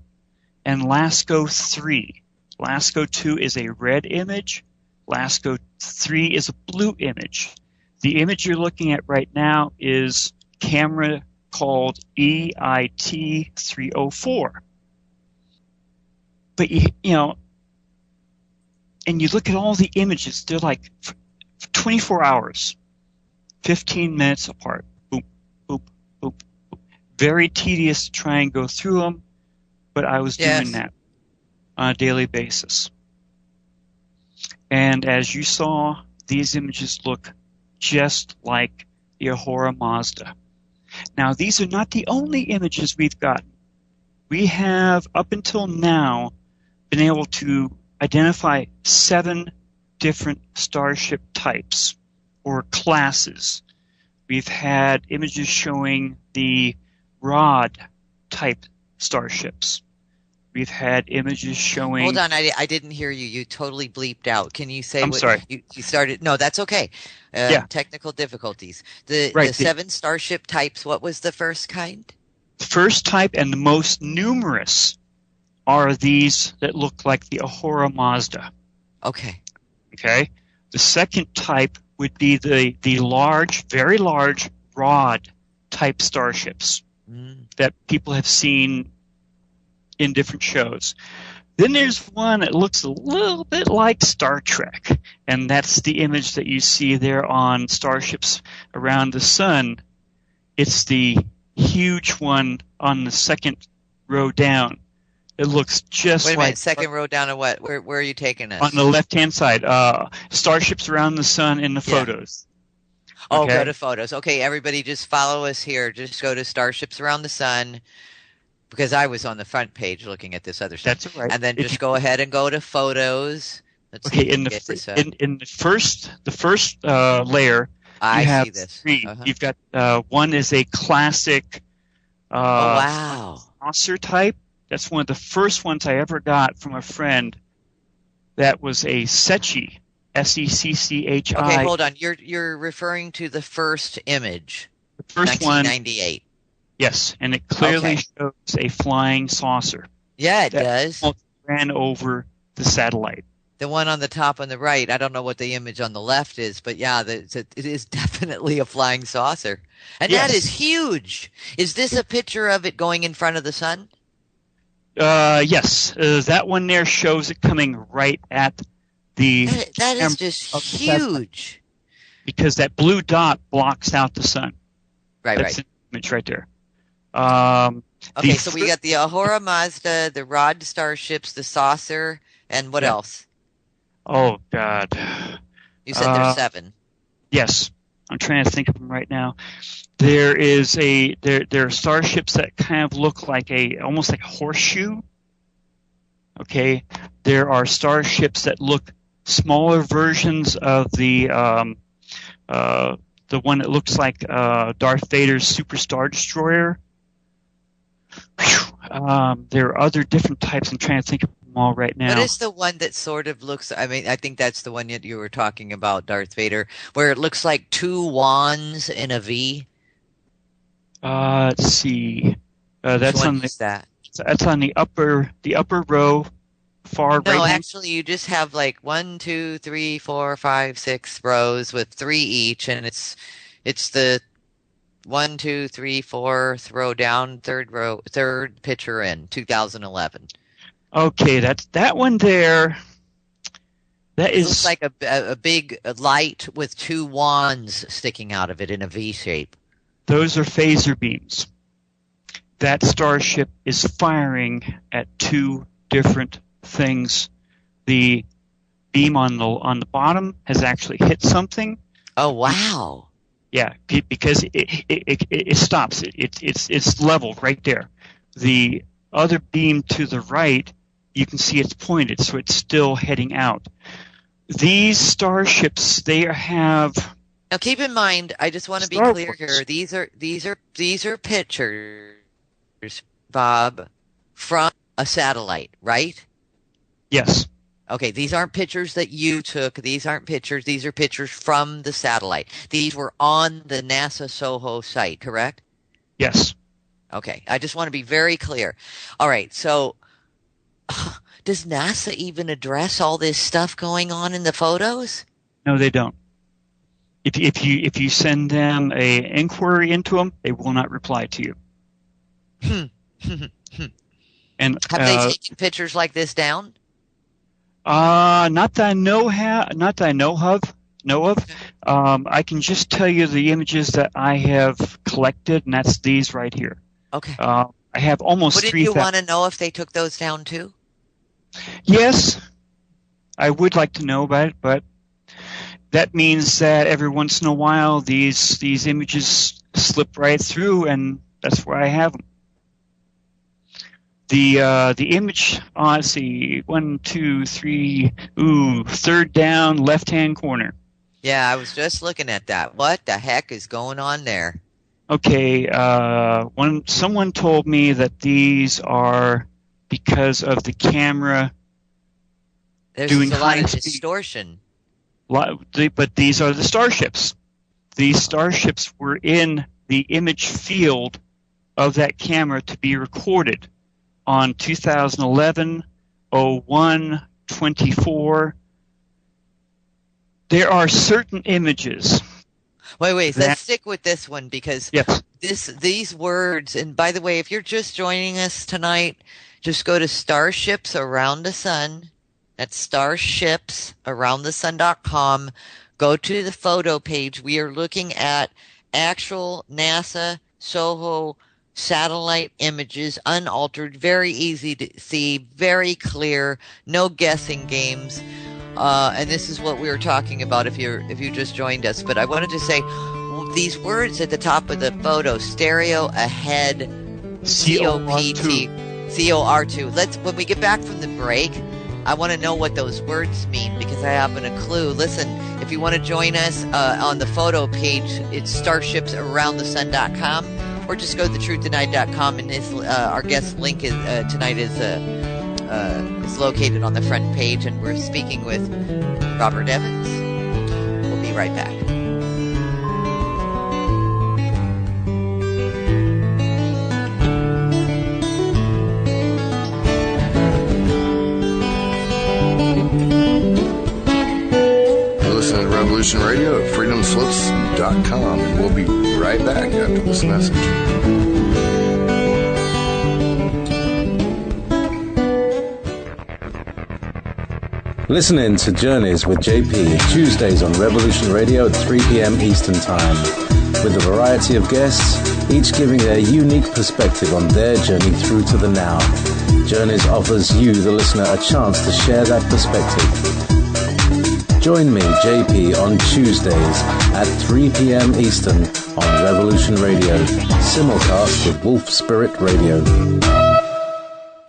and LASCO 3. LASCO 2 is a red image. LASCO 3 is a blue image. The image you're looking at right now is camera called EIT 304. But, and you look at all the images, they're like 24 hours, 15 minutes apart. Boop, boop, boop, boop. Very tedious to try and go through them, but I was doing that on a daily basis. And as you saw, these images look just like the Ahura Mazda. Now, these are not the only images we've gotten. We have, up until now, been able to identify 7 different starship types or classes. We've had images showing the rod type starships. We've had images showing... Hold on, I didn't hear you. You totally bleeped out. Can you say I'm sorry. You started? No, that's okay. Yeah. Technical difficulties. The Right, 7 starship types, what was the first kind? The first type and the most numerous are these that look like the Ahura Mazda. Okay. Okay? The second type would be the large, very large rod type starships that people have seen in different shows. Then there's one that looks a little bit like Star Trek, and that's the image that you see there on Starships Around the Sun. It's the huge one on the second row down. It looks just Wait a like... minute, second row down to what? Where are you taking us? On the left-hand side, Starships Around the Sun in the photos. Oh, Okay. go to photos. Okay, everybody just follow us here. Just go to Starships Around the Sun, because I was on the front page looking at this other stuff. That's all right. And then just go ahead and go to photos. Let's see Okay, if we in can get this up. the first layer, I you have see this. 3. Uh-huh. You've got one is a classic Oh, wow. saucer type. That's one of the first ones I ever got from a friend. That was a Secchi, Secchi. Okay, hold on. You're referring to the first image, The first one, 1998. yes, and it clearly Okay. shows a flying saucer Yeah, it that does. almost ran over the satellite. The one on the top on the right, I don't know what the image on the left is, but yeah, it is definitely a flying saucer. And that Yes. is huge. Is this a picture of it going in front of the sun? Yes, that one there shows it coming right at the That is camera just of the satellite, huge. because that blue dot blocks out the sun. Right, That's right. an image right there. Okay, the so we got the Ahura Mazda, the Rod starships, the saucer, and what Yeah. else? Oh God, You said there's 7. yes, I'm trying to think of them right now. There are starships that kind of look like almost like a horseshoe. Okay, there are starships that look smaller versions of the one that looks like Darth Vader's Super Star Destroyer. There are other different types. I'm trying to think of them all right now. What is the one that sort of looks, I mean, I think that's the one that you were talking about, Darth Vader, where it looks like 2 wands in a V? Let's see. That's Which on one is that? That's on the upper row, far No, right. actually, you just have like 1, 2, 3, 4, 5, 6 rows with 3 each, and it's the 1, 2, 3, 4th row down, third picture in 2011. Okay, that's that one there. That It is looks like a big light with 2 wands sticking out of it in a V shape. those are phaser beams. That starship is firing at 2 different things. The beam on the bottom has actually hit something. Oh, wow. Yeah, because it stops. It's level right there. The other beam to the right, you can see it's pointed, so it's still heading out. These starships, they have... Now, keep in mind, I just want to be Star clear Wars. here. These are pictures, Bob, from a satellite, right? Yes, Okay, these aren't pictures that you took. These aren't pictures. These are pictures from the satellite. These were on the NASA SOHO site, correct? yes. Okay, I just want to be very clear. All right, so does NASA even address all this stuff going on in the photos? No, they don't. If you send them a inquiry into them, they will not reply to you. And Have they taken pictures like this down? not that I know of. I can just tell you the images that I have collected, and that's these right here. Okay. I have almost Wouldn't 3,000. you want to know if they took those down too? Yes, I would like to know about it, but that means that every once in a while these images slip right through, and that's where I have them. The image, let's see, 1, 2, 3, third down, left-hand corner. Yeah, I was just looking at that. What the heck is going on there? Okay, someone told me that these are because of the camera doing a lot of high-speed distortion. But these are the starships. These starships were in the image field of that camera to be recorded on 2011, 01, 24. There are certain images. Wait. Let's stick with this one because yes. These words, and by the way, if you're just joining us tonight, just go to Starships Around the Sun. That's starshipsaroundthesun.com. Go to the photo page. We are looking at actual NASA SOHO satellite images, unaltered, very easy to see, very clear, no guessing games. And this is what we were talking about if you just joined us. But I wanted to say these words at the top of the photo: stereo ahead, COPT, COR2. When we get back from the break, I want to know what those words mean because I haven't a clue. Listen, if you want to join us on the photo page, it's starshipsaroundthesun.com, or just go to thetruthDenied.com, and our guest link tonight is located on the front page, and we're speaking with Robert Evans. We'll be right back. Listen to Revolution Radio at freedomslips.com, and we'll be right back after this message. Listening to Journeys with JP, Tuesdays on Revolution Radio at 3 p.m. Eastern Time. With a variety of guests, each giving their unique perspective on their journey through to the now. Journeys offers you, the listener, a chance to share that perspective. Join me, JP, on Tuesdays at 3 p.m. Eastern on Revolution Radio, simulcast with Wolf Spirit Radio.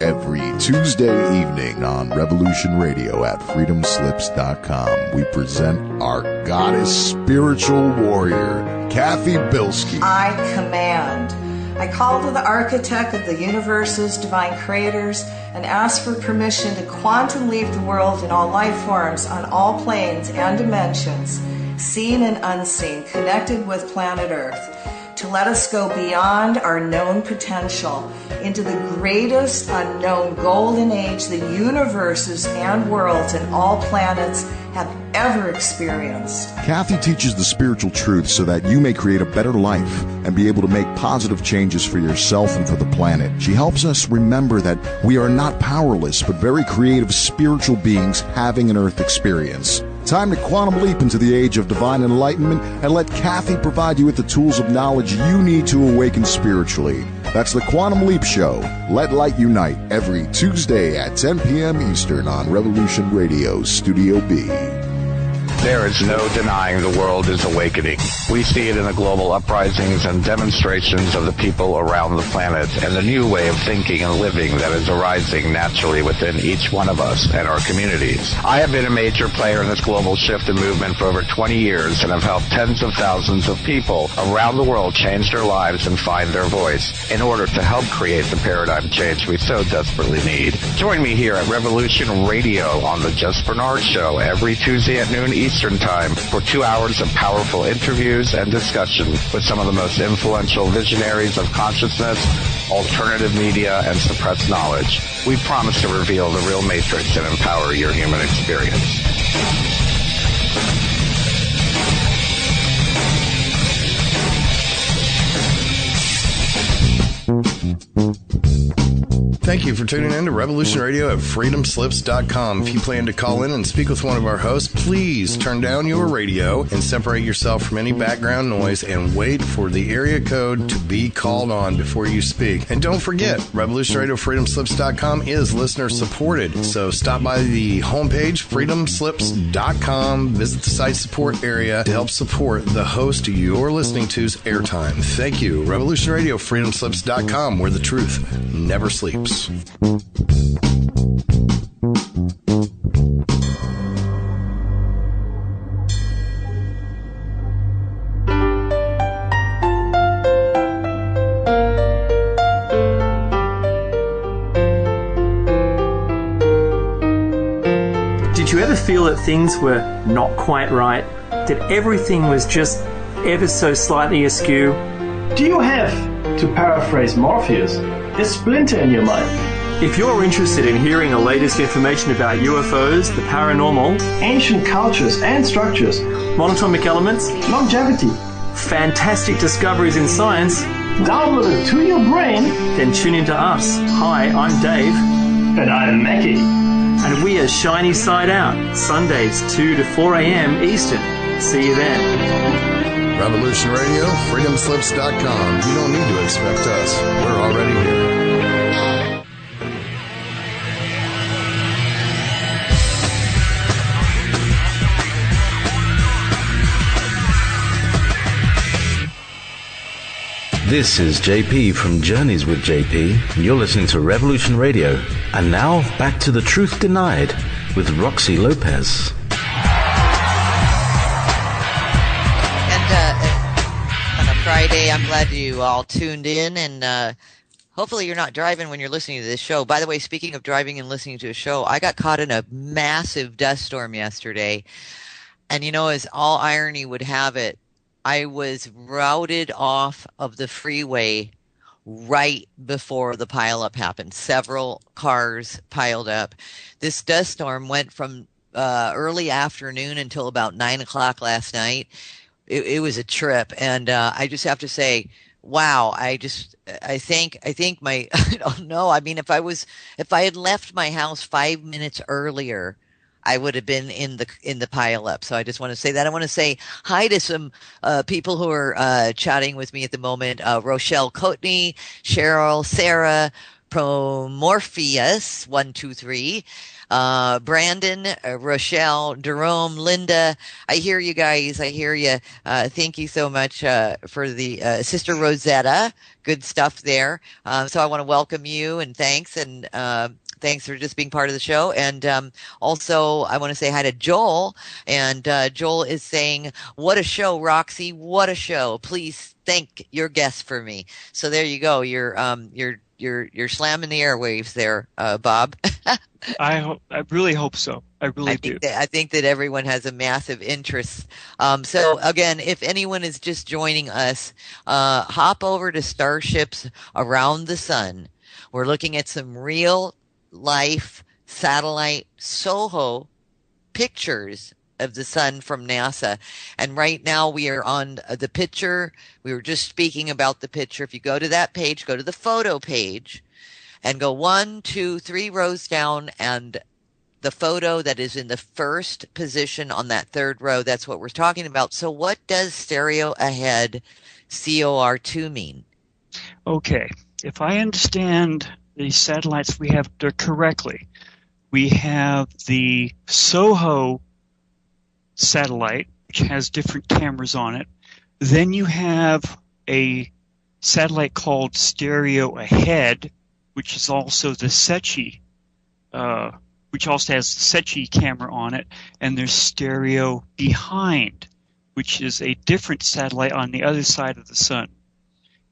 Every Tuesday evening on Revolution Radio at freedomslips.com, we present our goddess spiritual warrior, Kathy Bilski. I command. I call to the architect of the universe's divine creators and ask for permission to quantum leap the world in all life forms on all planes and dimensions, seen and unseen, connected with planet Earth, to let us go beyond our known potential into the greatest unknown golden age the universes and worlds and all planets have ever experienced. Kathy teaches the spiritual truth so that you may create a better life and be able to make positive changes for yourself and for the planet. She helps us remember that we are not powerless, but very creative spiritual beings having an Earth experience. Time to quantum leap into the age of divine enlightenment and let Kathy provide you with the tools of knowledge you need to awaken spiritually. That's the Quantum Leap Show. Let Light Unite every Tuesday at 10 p.m. Eastern on Revolution Radio, Studio B. There is no denying the world is awakening. We see it in the global uprisings and demonstrations of the people around the planet and the new way of thinking and living that is arising naturally within each one of us and our communities. I have been a major player in this global shift and movement for over 20 years and have helped tens of thousands of people around the world change their lives and find their voice in order to help create the paradigm change we so desperately need. Join me here at Revolution Radio on the Just Bernard Show every Tuesday at noon Eastern Time for 2 hours of powerful interviews and discussion with some of the most influential visionaries of consciousness, alternative media, and suppressed knowledge. We promise to reveal the real matrix and empower your human experience. Thank you for tuning in to Revolution Radio at freedomslips.com. If you plan to call in and speak with one of our hosts, please turn down your radio and separate yourself from any background noise and wait for the area code to be called on before you speak. And don't forget, Revolution Radio freedomslips.com is listener supported. So stop by the homepage, freedomslips.com, visit the site support area to help support the host you're listening to's airtime. Thank you. Revolution Radio freedomslips.com, where the truth never sleeps. Did you ever feel that things were not quite right? That everything was just ever so slightly askew? Do you have, to paraphrase Morpheus, a splinter in your mind? If you're interested in hearing the latest information about UFOs, the paranormal, ancient cultures and structures, monatomic elements, longevity, fantastic discoveries in science, downloaded to your brain, then tune into us. Hi, I'm Dave. And I'm Mackie. And we are Shiny Side Out, Sundays 2 to 4 a.m. Eastern. See you then. Revolution Radio, freedomslips.com. You don't need to expect us. We're already here. This is JP from Journeys with JP, and you're listening to Revolution Radio. And now, back to The Truth Denied with Roxy Lopez. On a Friday, I'm glad you all tuned in, and hopefully you're not driving when you're listening to this show. By the way, speaking of driving and listening to a show, I got caught in a massive dust storm yesterday, and as all irony would have it, I was routed off of the freeway right before the pileup happened. Several cars piled up. This dust storm went from early afternoon until about 9 o'clock last night. It was a trip, and I just have to say, wow! I think my I don't know. I mean, if I had left my house 5 minutes earlier, I would have been in the pileup. So I just want to say that. I want to say hi to some people who are chatting with me at the moment. Rochelle Coatney, Cheryl, Sarah, Promorpheus, 123, Brandon, Rochelle, Jerome, Linda. I hear you guys. I hear you. Thank you so much for the Sister Rosetta. Good stuff there. So I want to welcome you, and thanks. And thanks for just being part of the show. And also, I want to say hi to Joel. And Joel is saying, "What a show, Roxy! What a show! Please thank your guest for me." So there you go. You're slamming the airwaves there, Bob. I really hope so. I do. I think that everyone has a massive interest. So again, if anyone is just joining us, hop over to Starships Around the Sun. We're looking at some real life satellite SOHO pictures of the sun from NASA. And right now we are on the picture. We were just speaking about the picture. If you go to that page, go to the photo page and go 1, 2, 3 rows down, and the photo that is in the first position on that third row, that's what we're talking about. So what does stereo ahead COR2 mean? Okay. If I understand the satellites we have there correctly, we have the SOHO satellite, which has different cameras on it. Then you have a satellite called Stereo Ahead, which is also the SETI, which also has the SETI camera on it. And there's Stereo Behind, which is a different satellite on the other side of the sun.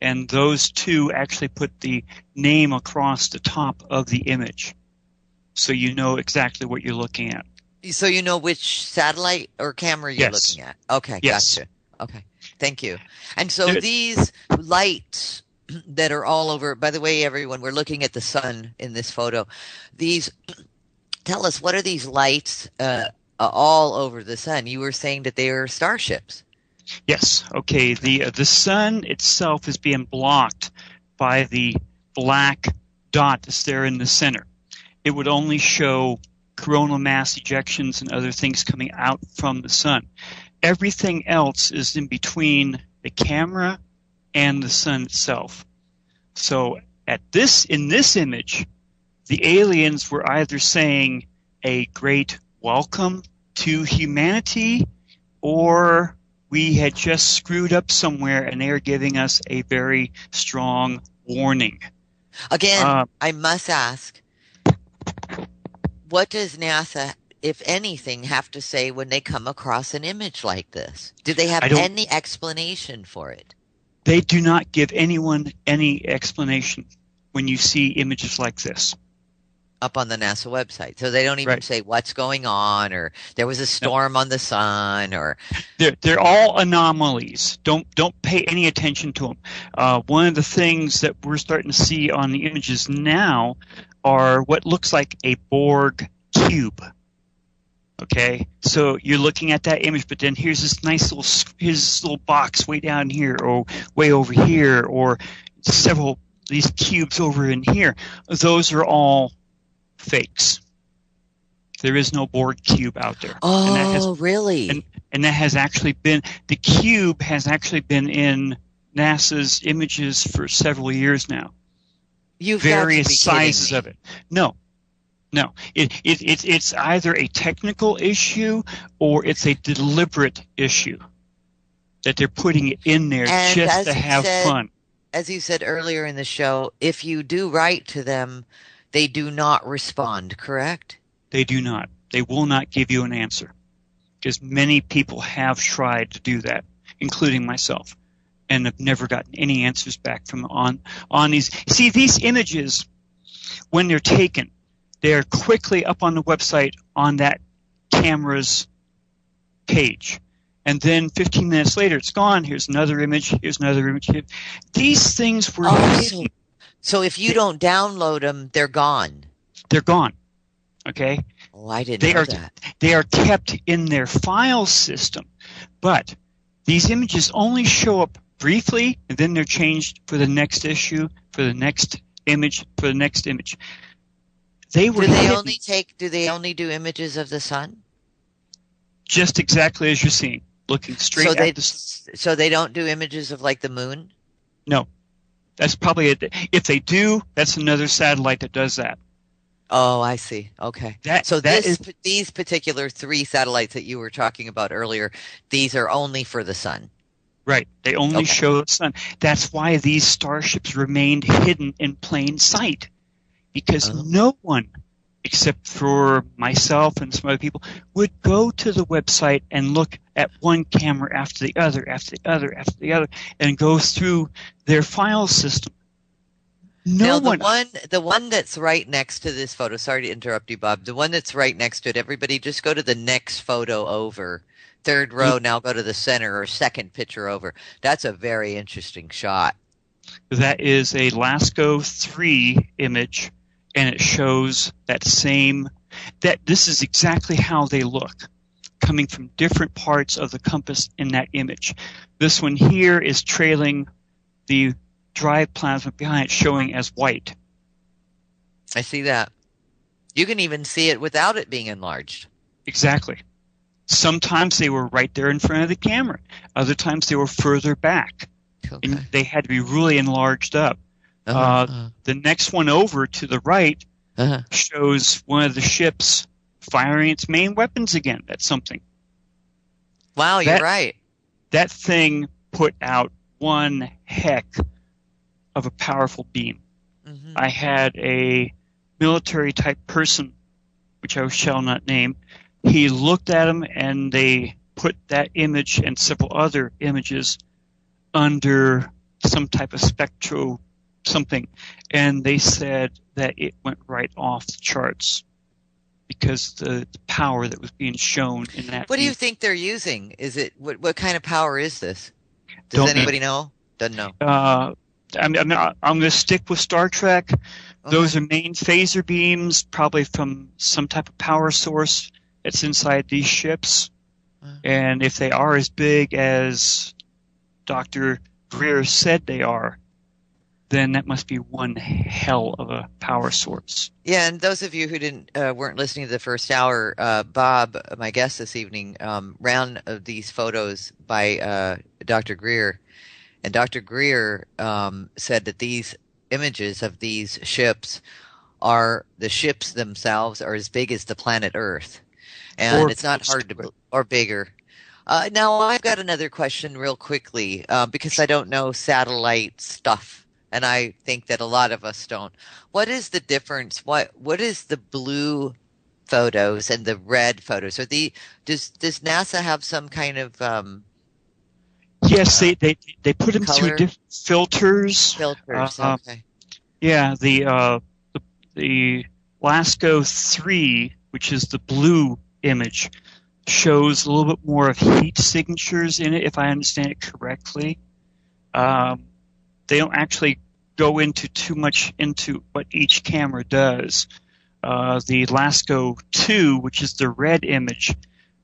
And those two actually put the name across the top of the image, so you know exactly what you're looking at. So you know which satellite or camera you're Yes. looking at. Okay, Yes. Gotcha. Okay, thank you. And so these lights that are all over, by the way, everyone, we're looking at the sun in this photo. Tell us, what are these lights all over the sun? You were saying that they are starships. Yes. Okay. The sun itself is being blocked by the black dot that's there in the center. It would only show coronal mass ejections and other things coming out from the sun. Everything else is in between the camera and the sun itself. So in this image, the aliens were either saying a great welcome to humanity, or we had just screwed up somewhere and they are giving us a very strong warning. Again, I must ask, what does NASA, if anything, have to say when they come across an image like this? Do they have any explanation for it? They do not give anyone any explanation when you see images like this. Up on the NASA website. So they don't even say what's going on, or there was a storm on the sun, or they're all anomalies. Don't pay any attention to them. One of the things that we're starting to see on the images now are what looks like a Borg cube. Okay, so you're looking at that image, but then here's this nice little box way down here, or way over here, or several these cubes over in here. Those are all fakes. There is no Borg cube out there. Oh, really? And that has actually been, the cube has actually been in NASA's images for several years now. You've various sizes of it. No. It's either a technical issue or it's a deliberate issue that they're putting it in there just to have fun. As you said earlier in the show, if you do write to them, they do not respond, correct? They do not. They will not give you an answer, because many people have tried to do that, including myself, and have never gotten any answers back from on these. See, these images, when they're taken, they're quickly up on the website on that camera's page. And then 15 minutes later, it's gone. Here's another image. Here's another image. These things were hidden. So if you don't download them, they're gone. They're gone. Okay? Oh, I didn't know that. They are kept in their file system. But these images only show up briefly, and then they're changed for the next issue, for the next image, for the next image. Do they only do images of the sun? Just exactly as you're seeing, looking straight at the sun. So they don't do images of like the moon? No. That's probably it. If they do, that's another satellite that does that. Oh, I see. Okay. These particular 3 satellites that you were talking about earlier, these are only for the sun. Right. They only show the sun. That's why these starships remained hidden in plain sight, because no one, except for myself and some other people, would go to the website and look at one camera after the other, after the other, after the other, and go through their file system. The one that's right next to this photo, sorry to interrupt you, Bob, the one that's right next to it, everybody just go to the next photo over. 3rd row, now go to the center, or 2nd picture over. That's a very interesting shot. That is a LASCO 3 image, and it shows that this is exactly how they look, coming from different parts of the compass in that image. This one here is trailing the drive plasma behind it, showing as white. I see that. You can even see it without it being enlarged. Exactly. Sometimes they were right there in front of the camera. Other times they were further back. Okay. And they had to be really enlarged up. The next one over to the right shows one of the ships firing its main weapons again. That's something. Wow, you're right. That thing put out one heck of a powerful beam. Mm-hmm. I had a military-type person, which I shall not name. He looked at them, and they put that image and several other images under some type of spectro something, and they said that it went right off the charts because the power that was being shown in that. What do you think they're using? Is it what kind of power is this? Does anybody know? Doesn't know. I'm going to stick with Star Trek. Okay. Those are main phaser beams, probably from some type of power source that's inside these ships. And if they are as big as Dr. Greer said they are, then that must be one hell of a power source. Yeah, and those of you who weren't listening to the first hour, Bob, my guest this evening, ran these photos by Dr. Greer, and Dr. Greer said that these images of these ships the ships themselves are as big as the planet Earth, and it's not hard to or bigger. Now I've got another question real quickly because I don't know satellite stuff. And I think that a lot of us don't. What is the difference? What is the blue photos and the red photos? Does NASA have some kind of yes, they put them color? through different filters. Filters, okay. Yeah, the LASCO 3, which is the blue image, shows a little bit more of heat signatures in it, if I understand it correctly. They don't actually go into too much into what each camera does. The LASCO 2, which is the red image,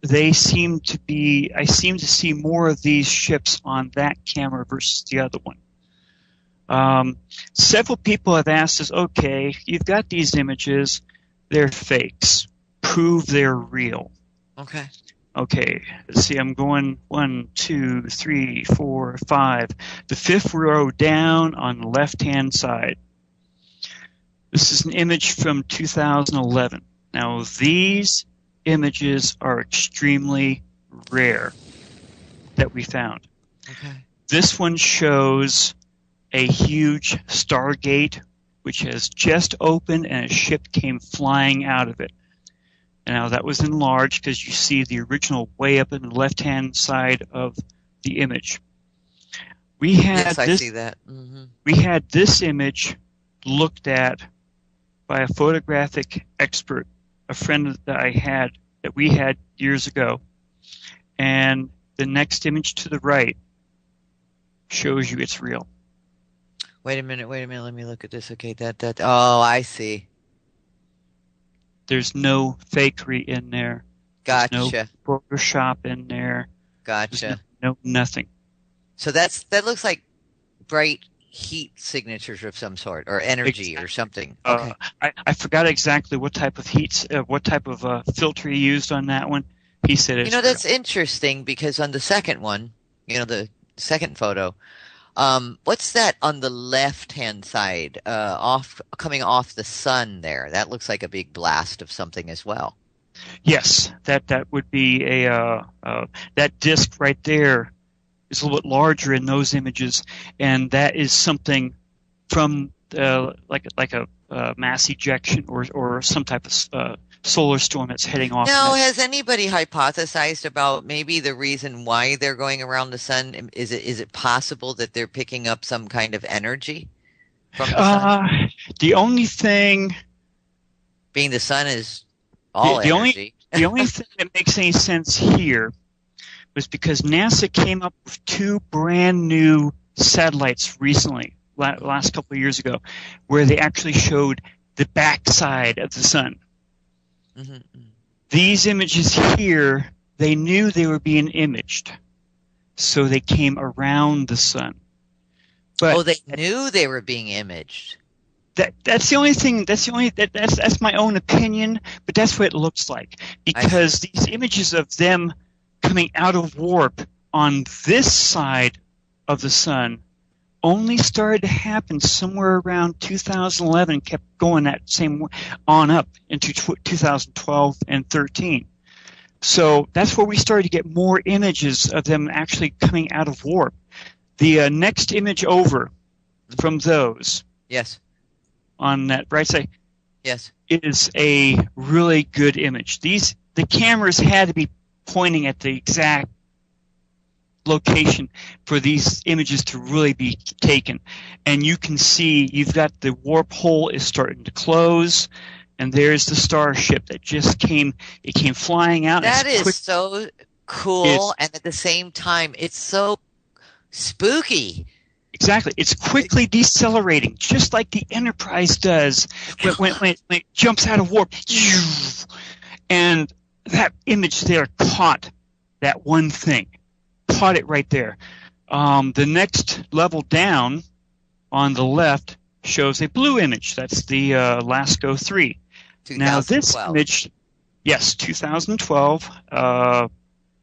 I seem to see more of these ships on that camera versus the other one. Several people have asked us, okay, you've got these images, they're fakes. Prove they're real. Okay. Okay, let's see, I'm going 1, 2, 3, 4, 5. The fifth row down on the left-hand side. This is an image from 2011. Now, these images are extremely rare that we found. Okay. This one shows a huge Stargate, which has just opened and a ship came flying out of it. Now, that was enlarged because you see the original way up in the left-hand side of the image. Yes, I see that. Mm-hmm. We had this image looked at by a photographic expert, a friend that we had years ago. And the next image to the right shows you it's real. Wait a minute. Let me look at this. Okay, oh, I see. There's no fakery in there. Gotcha. There's no Photoshop in there. Gotcha. No nothing. So that looks like bright heat signatures of some sort, or energy, or something. Okay. I forgot exactly what type of filter he used on that one. He said it's that's interesting because on the second one, the second photo, what's that on the left-hand side, coming off the sun there? That looks like a big blast of something as well. Yes, that would be that disc right there is a little bit larger in those images, and that is something from like a mass ejection or some type of solar storm that's heading off. Now, has anybody hypothesized about maybe the reason why they're going around the sun? Is it possible that they're picking up some kind of energy from the sun? The only thing, being the sun is all energy. The only thing that makes any sense here was because NASA came up with 2 brand new satellites recently, last couple of years ago, where they actually showed the backside of the sun. Mm-hmm. These images here, they knew they were being imaged, so they came around the sun. But they knew they were being imaged. That's the only thing. That's my own opinion, but that's what it looks like, because these images of them coming out of warp on this side of the sun only started to happen somewhere around 2011, kept going that same on up into 2012 and 13. So that's where we started to get more images of them actually coming out of warp. The next image over from those, yes, on that right side, yes, is a really good image. The cameras had to be pointing at the exact location for these images to really be taken, and you can see you've got the warp hole is starting to close, and there's the starship that just came flying out. That is so cool, and at the same time it's so spooky. Exactly, it's quickly decelerating, just like the Enterprise does when it jumps out of warp, and that image there caught that one thing. Caught it right there. The next level down on the left shows a blue image. That's the LASCO 3. Now this image, yes, 2012,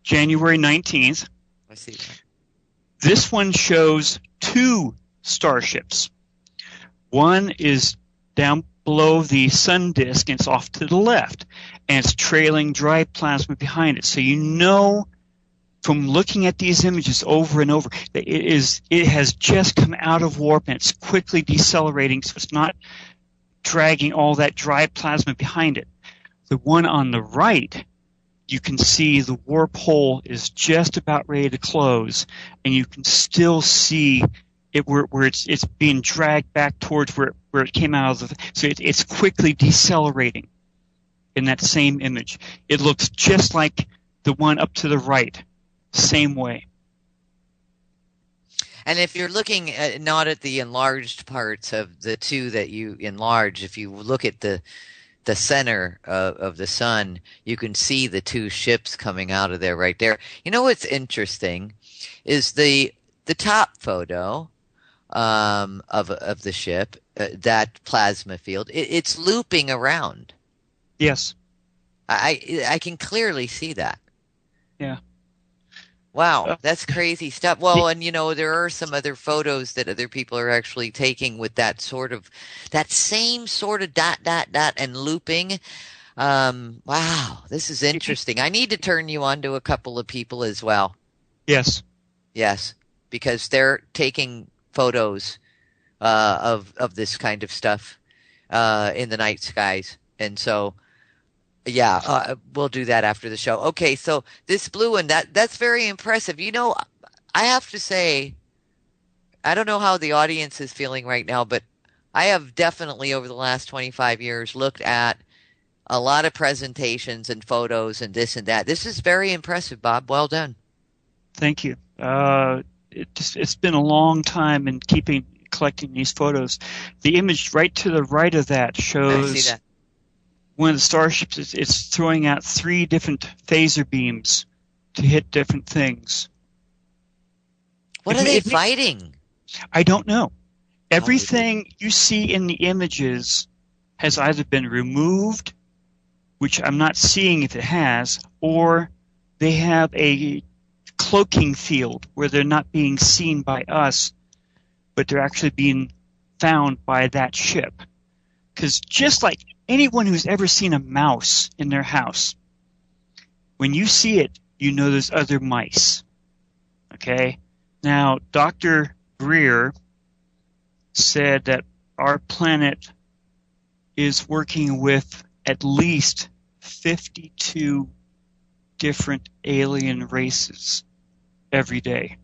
January 19th. I see. This one shows 2 starships. One is down below the sun disk, and it's off to the left, and it's trailing dry plasma behind it. So you know from looking at these images over and over that it has just come out of warp, and it's quickly decelerating, so it's not dragging all that dry plasma behind it. The one on the right, you can see the warp hole is just about ready to close, and you can still see it where it's being dragged back towards where it came out of. So it's quickly decelerating in that same image. It looks just like the one up to the right, same way. And if you're looking not at the enlarged parts of the 2 that you enlarge, if you look at the center of the sun, you can see the 2 ships coming out of there right there. You know what's interesting is the top photo of the ship, that plasma field. It's looping around. Yes, I can clearly see that. Yeah. Wow, that's crazy stuff. Well, and there are some other photos that other people are actually taking with that same sort of dot, and looping. Wow, this is interesting. I need to turn you on to a couple of people as well. Yes. Yes, because they're taking photos of this kind of stuff in the night skies. And so, yeah, we'll do that after the show. Okay, so this blue one, that's very impressive. I have to say, I don't know how the audience is feeling right now, but I have definitely over the last 25 years looked at a lot of presentations and photos and this and that. This is very impressive, Bob. Well done. Thank you. It's been a long time in collecting these photos. The image right to the right of that shows... I see that. One of the starships, it's throwing out 3 different phaser beams to hit different things. What are they fighting? I don't know. Everything you see in the images has either been removed, which I'm not seeing if it has, or they have a cloaking field where they're not being seen by us, but they're actually being found by that ship. Because just like anyone who's ever seen a mouse in their house, when you see it, you know there's other mice. Okay? Now, Dr. Greer said that our planet is working with at least 52 different alien races every day.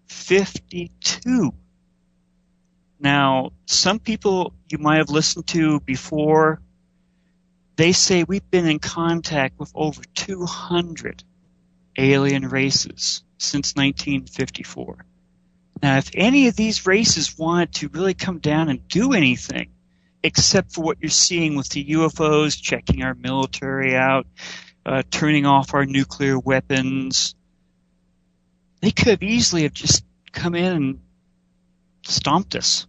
52. Now, some people you might have listened to before, they say we've been in contact with over 200 alien races since 1954. Now, if any of these races wanted to really come down and do anything, except for what you're seeing with the UFOs, checking our military out, turning off our nuclear weapons, they could have easily have just come in and stomped us.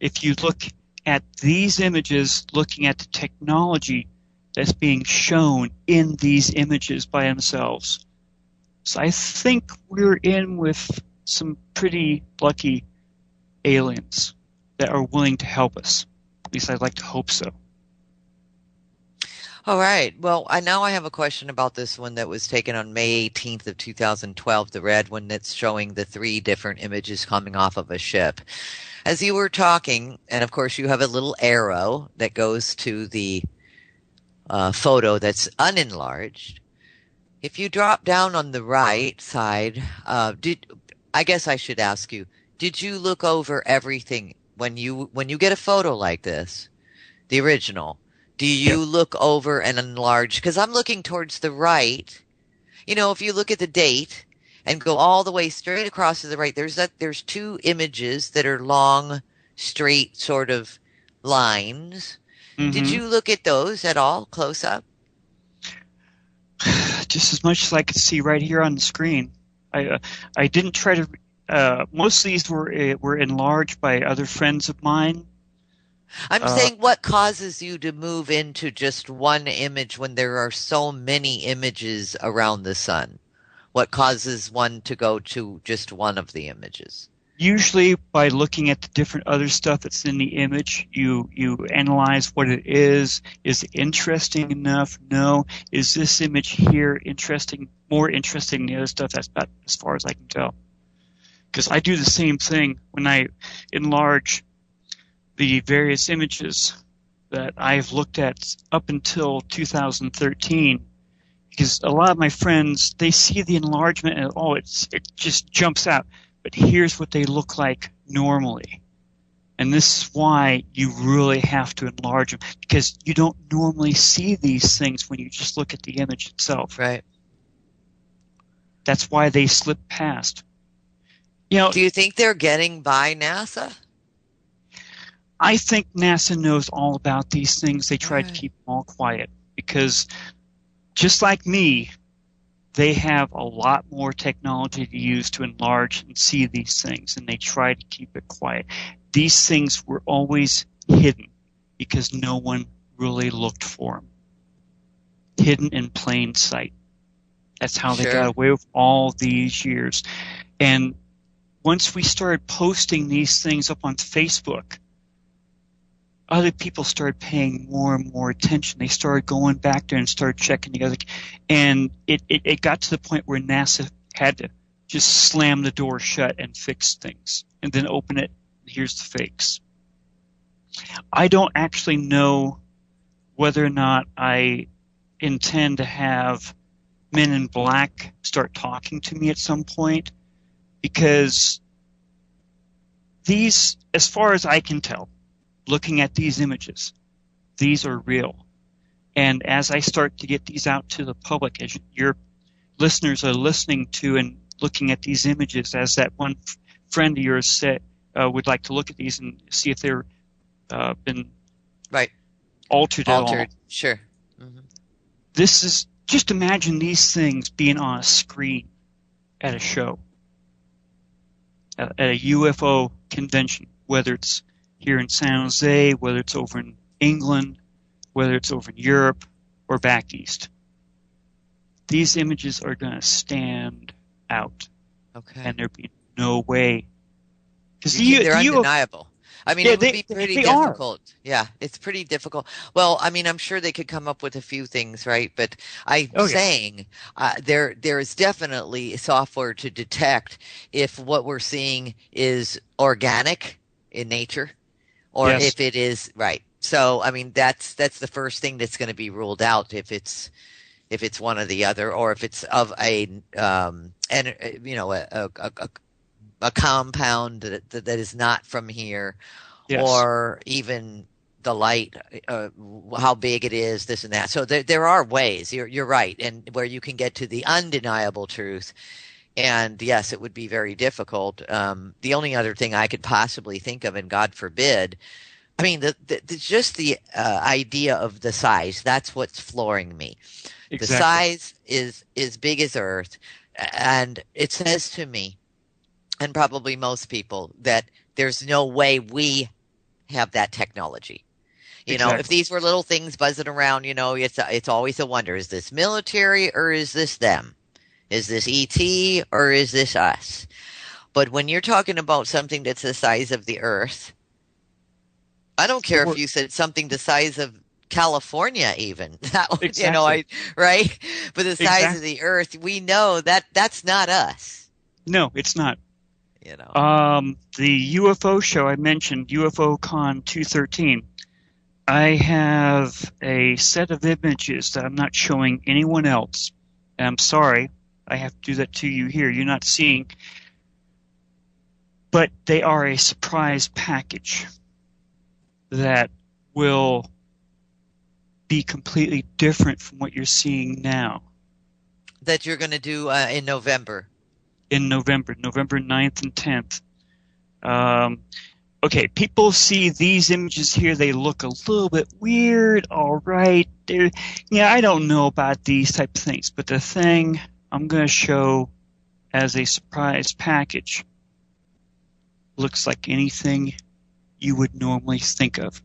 If you look at these images, looking at the technology that's being shown in these images by themselves. So I think we're in with some pretty lucky aliens that are willing to help us. At least I'd like to hope so. All right. Well, now I have a question about this one that was taken on May 18th of 2012, the red one that's showing the 3 different images coming off of a ship. As you were talking, and of course you have a little arrow that goes to the photo that's unenlarged. If you drop down on the right side, I guess I should ask you, did you look over everything when you get a photo like this, the original? Do you look over and enlarge? Because I'm looking towards the right. If you look at the date and go all the way straight across to the right, there's 2 images that are long, straight sort of lines. Mm-hmm. Did you look at those at all close up? Just as much as I could see right here on the screen. I didn't try to most of these were enlarged by other friends of mine. I'm saying, what causes you to move into just one image when there are so many images around the sun? What causes one to go to just one of the images? Usually by looking at the different other stuff that's in the image, you analyze what it is. Is it interesting enough? No. Is this image here more interesting than the other stuff? That's about as far as I can tell. Because I do the same thing when I enlarge the various images that I've looked at up until 2013, because a lot of my friends, they see the enlargement and it just jumps out. But here's what they look like normally. And this is why you really have to enlarge them, because you don't normally see these things when you just look at the image itself. Right. That's why they slip past. Do you think they're getting by NASA? I think NASA knows all about these things. They try to keep them all quiet because, just like me, they have a lot more technology to use to enlarge and see these things, and they try to keep it quiet. These things were always hidden because no one really looked for them. Hidden in plain sight. That's how they got away with all these years. And once we started posting these things up on Facebook, other people started paying more and more attention. They started going back there and started checking the other. And it got to the point where NASA had to just slam the door shut and fix things and then open it. Here's the fakes. I don't actually know whether or not I intend to have Men in Black start talking to me at some point, because these, as far as I can tell, looking at these images, these are real. And as I start to get these out to the public, as your listeners are listening to and looking at these images, as that one friend of yours said, would like to look at these and see if they're been altered at all. Sure. Mm-hmm. This is, just imagine these things being on a screen at a show, at a UFO convention, whether it's here in San Jose, whether it's over in England, whether it's over in Europe or back east. These images are going to stand out. Okay. And there'd be no way. Because they're undeniable. I mean, it would be pretty difficult. Are. Yeah, it's pretty difficult. Well, I mean, I'm sure they could come up with a few things, right? But I'm saying there is definitely software to detect if what we're seeing is organic in nature, or if it is So, I mean, that's the first thing that's going to be ruled out if it's one or the other, or if it's of a compound that is not from here, or even the light, how big it is, this and that. So there are ways. You're right, and where you can get to the undeniable truth. And yes, it would be very difficult. The only other thing I could possibly think of, and God forbid, I mean, just the idea of the size, that's what's flooring me. Exactly. The size is big as Earth, and it says to me, and probably most people, that there's no way we have that technology. You know, if these were little things buzzing around, it's always a wonder, is this military or is this them? Is this ET or is this us? But when you're talking about something that's the size of the Earth, I don't care if you said something the size of California even. That would, right? But the size of the Earth, we know that that's not us. No, it's not. The UFO show I mentioned, UFOCon 213, I have a set of images that I'm not showing anyone else. And I'm sorry, I have to do that to you here. You're not seeing. But they are a surprise package that will be completely different from what you're seeing now. That you're going to do in November. In November 9th and 10th. Okay, people see these images here. They look a little bit weird. All right. I don't know about these type of things. But the thing I'm going to show as a surprise package looks like anything you would normally think of.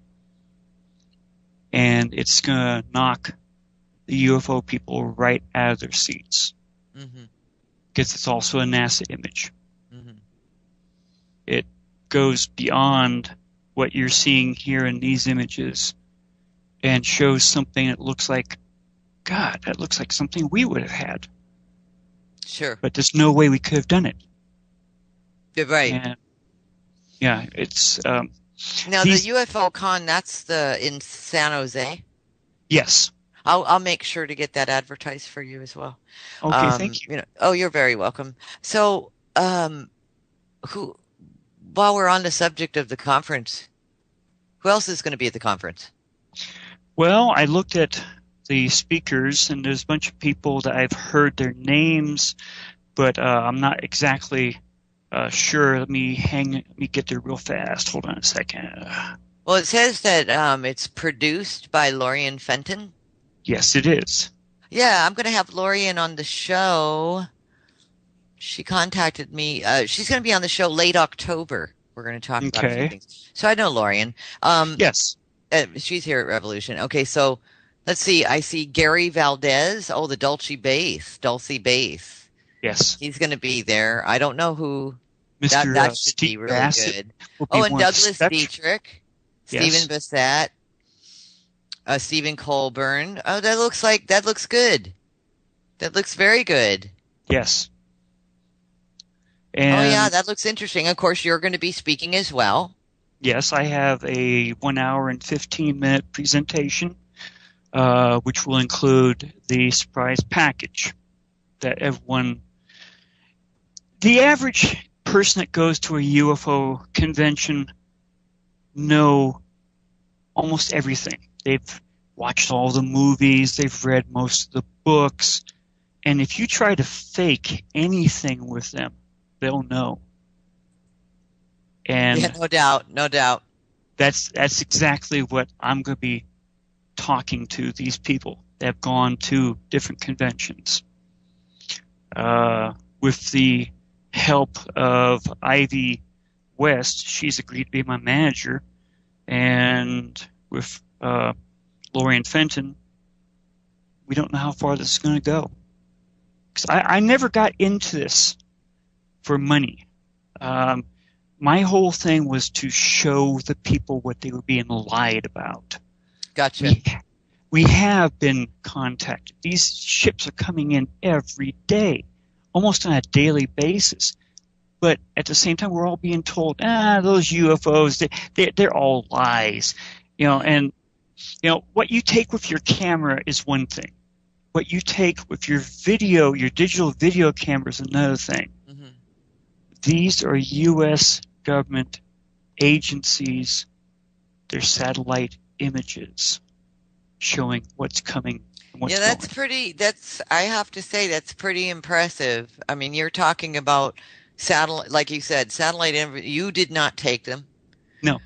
And it's going to knock the UFO people right out of their seats. Mm-hmm. Because it's also a NASA image. Mm-hmm. It goes beyond what you're seeing here in these images and shows something that looks like, God, that looks like something we would have had. Sure. But there's no way we could have done it. You're right. And, yeah, it's... now, the UFO Con, that's in San Jose? Yes. I'll make sure to get that advertised for you as well. Okay, thank you. You're very welcome. So, while we're on the subject of the conference, who else is going to be at the conference? Well, I looked at the speakers, and there's a bunch of people that I've heard their names, but I'm not exactly sure. Let me get there real fast. Hold on a second. Well, it says that it's produced by Lorien Fenton. Yes, it is. Yeah, I'm going to have Lorien on the show. She contacted me. She's going to be on the show late October. We're going to talk about a few things. So I know Lorien. Yes. She's here at Revolution. Okay, so let's see. I see Gary Valdez. Oh, the Dulce Bass. Yes. He's going to be there. I don't know who. Mr. That should Steve be really Bassett good. will be And Douglas Dietrich. Yes. Stephen Bassett. Stephen Colburn. Oh, that looks good. That looks very good. Yes. And that looks interesting. Of course, you're going to be speaking as well. Yes, I have a 1 hour and 15-minute presentation, which will include the surprise package that everyone... The average person that goes to a UFO convention know almost everything. They've watched all the movies, they've read most of the books, and if you try to fake anything with them, they'll know. And yeah, no doubt. That's exactly what I'm going to be talking to these people that have gone to different conventions. With the help of Ivy West, she's agreed to be my manager, and with Lorien Fenton, we don't know how far this is going to go. Because I never got into this for money. My whole thing was to show the people what they were being lied about. Gotcha. We have been contacted. These ships are coming in every day, almost on a daily basis. But at the same time, we're all being told, those UFOs, they're all lies. And what you take with your camera is one thing. What you take with your digital video camera is another thing. Mm-hmm. These are U.S. government agencies, their satellite images showing what's coming and what's going. I have to say, that's pretty impressive. I mean, you're talking about satellite, like you said, satellite, you did not take them. No.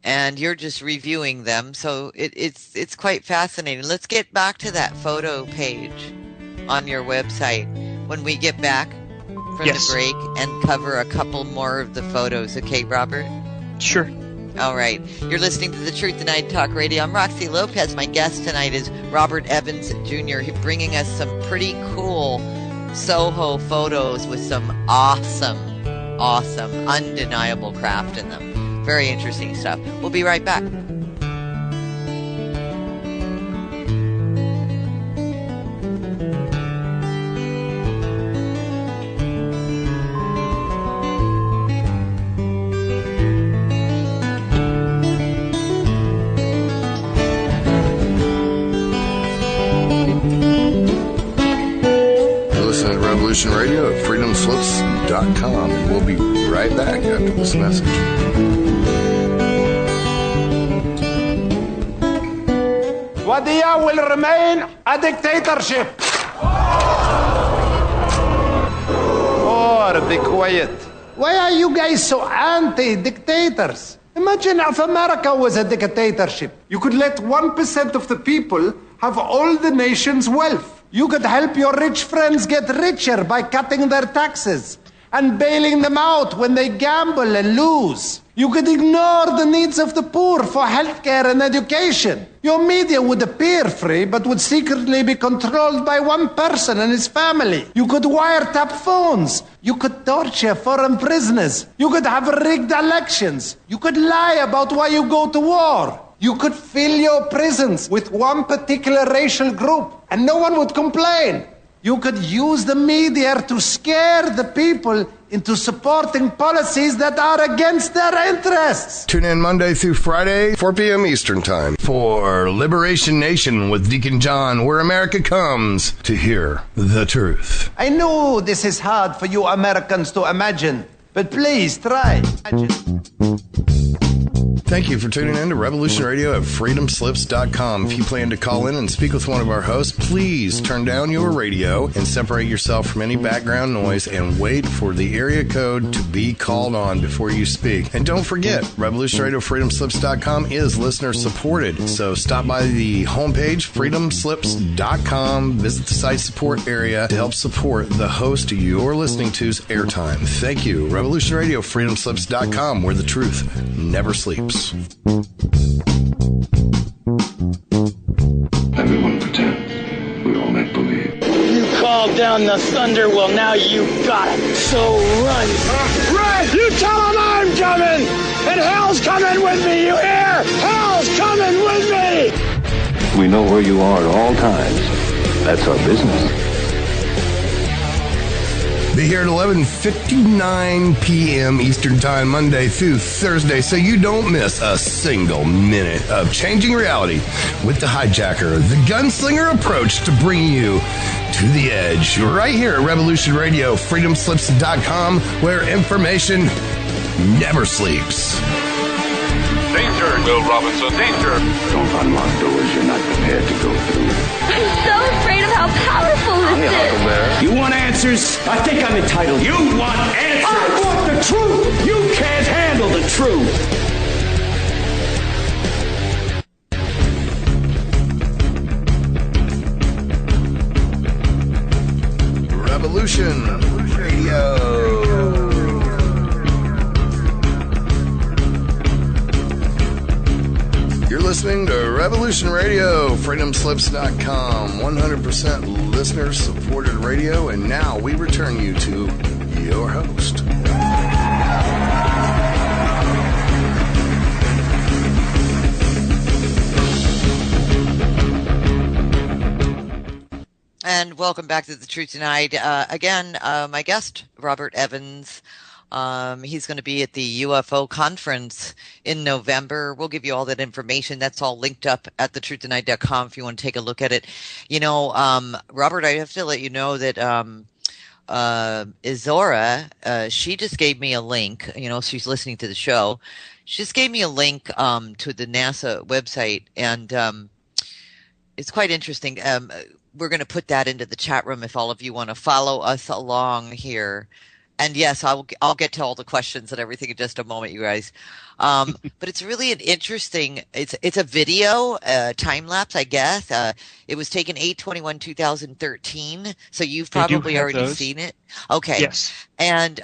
And you're just reviewing them, so it's quite fascinating. Let's get back to that photo page on your website when we get back from the break and cover a couple more of the photos. Okay, Robert? Sure. All right. You're listening to the Truth Tonight Talk Radio. I'm Roxy Lopez. My guest tonight is Robert Evans Jr. He's bringing us some pretty cool Soho photos with some awesome, undeniable craft in them. Very interesting stuff. We'll be right back. Listen to Revolution Radio at freedomslips.com, and we'll be right back after this message. Wadiya will remain a dictatorship. Oh, be quiet. Why are you guys so anti-dictators? Imagine if America was a dictatorship. You could let 1% of the people have all the nation's wealth. You could help your rich friends get richer by cutting their taxes. and bailing them out when they gamble and lose. You could ignore the needs of the poor for healthcare and education. Your media would appear free, but would secretly be controlled by one person and his family. You could wiretap phones. You could torture foreign prisoners. You could have rigged elections. You could lie about why you go to war. You could fill your prisons with one particular racial group, and no one would complain. You could use the media to scare the people into supporting policies that are against their interests. Tune in Monday through Friday, 4 p.m. Eastern Time, for Liberation Nation with Deacon John, where America comes to hear the truth. I know this is hard for you Americans to imagine, but please try. Thank you for tuning in to Revolution Radio at freedomslips.com. If you plan to call in and speak with one of our hosts, please turn down your radio and separate yourself from any background noise and wait for the area code to be called on before you speak. And don't forget, Revolution Radio freedomslips.com is listener supported. So stop by the homepage, freedomslips.com, visit the site support area to help support the host you're listening to's airtime. Thank you. Revolution Radio freedomslips.com, where the truth never sleeps. Everyone pretends. We all make believe. You called down the thunder, well now you got it. So run. Run! You tell them I'm coming! And hell's coming with me, you hear? Hell's coming with me! We know where you are at all times. That's our business. Be here at 11:59 p.m. Eastern Time, Monday through Thursday, so you don't miss a single minute of changing reality with the hijacker, the gunslinger approach to bring you to the edge. Right here at Revolution Radio, freedomslips.com, where information never sleeps. Danger, Will Robinson, danger. Don't unlock doors you're not prepared to go through. I'm so afraid of how powerful this is. You want answers? I think I'm entitled. You want answers? I want the truth. You can't handle the truth. Revolution Radio. You're listening to Revolution Radio, freedomslips.com, 100% listener-supported radio, and now we return you to your host. And welcome back to The Truth Tonight. Again, my guest, Robert Evans. He's going to be at the UFO conference in November. We'll give you all that information. That's all linked up at thetruthTonight.com if you want to take a look at it. You know, Robert, I have to let you know that Izora, she just gave me a link. You know, she's listening to the show. She just gave me a link to the NASA website, and it's quite interesting. We're going to put that into the chat room if all of you want to follow us along here. And yes, I'll get to all the questions and everything in just a moment, you guys. But it's really an interesting. It's a video, time lapse, I guess. It was taken 8/21/2013, so you've probably already seen it. Okay. Yes. And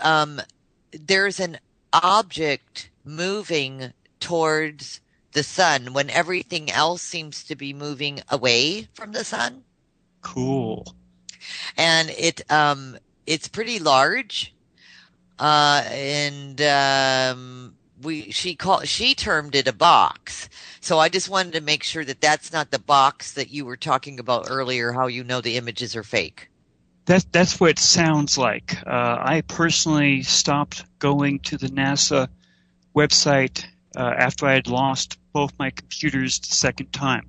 there's an object moving towards the sun when everything else seems to be moving away from the sun. Cool. And it's pretty large. She termed it a box. So I just wanted to make sure that that's not the box that you were talking about earlier, how you know the images are fake. That's what it sounds like. I personally stopped going to the NASA website after I had lost both my computers the second time.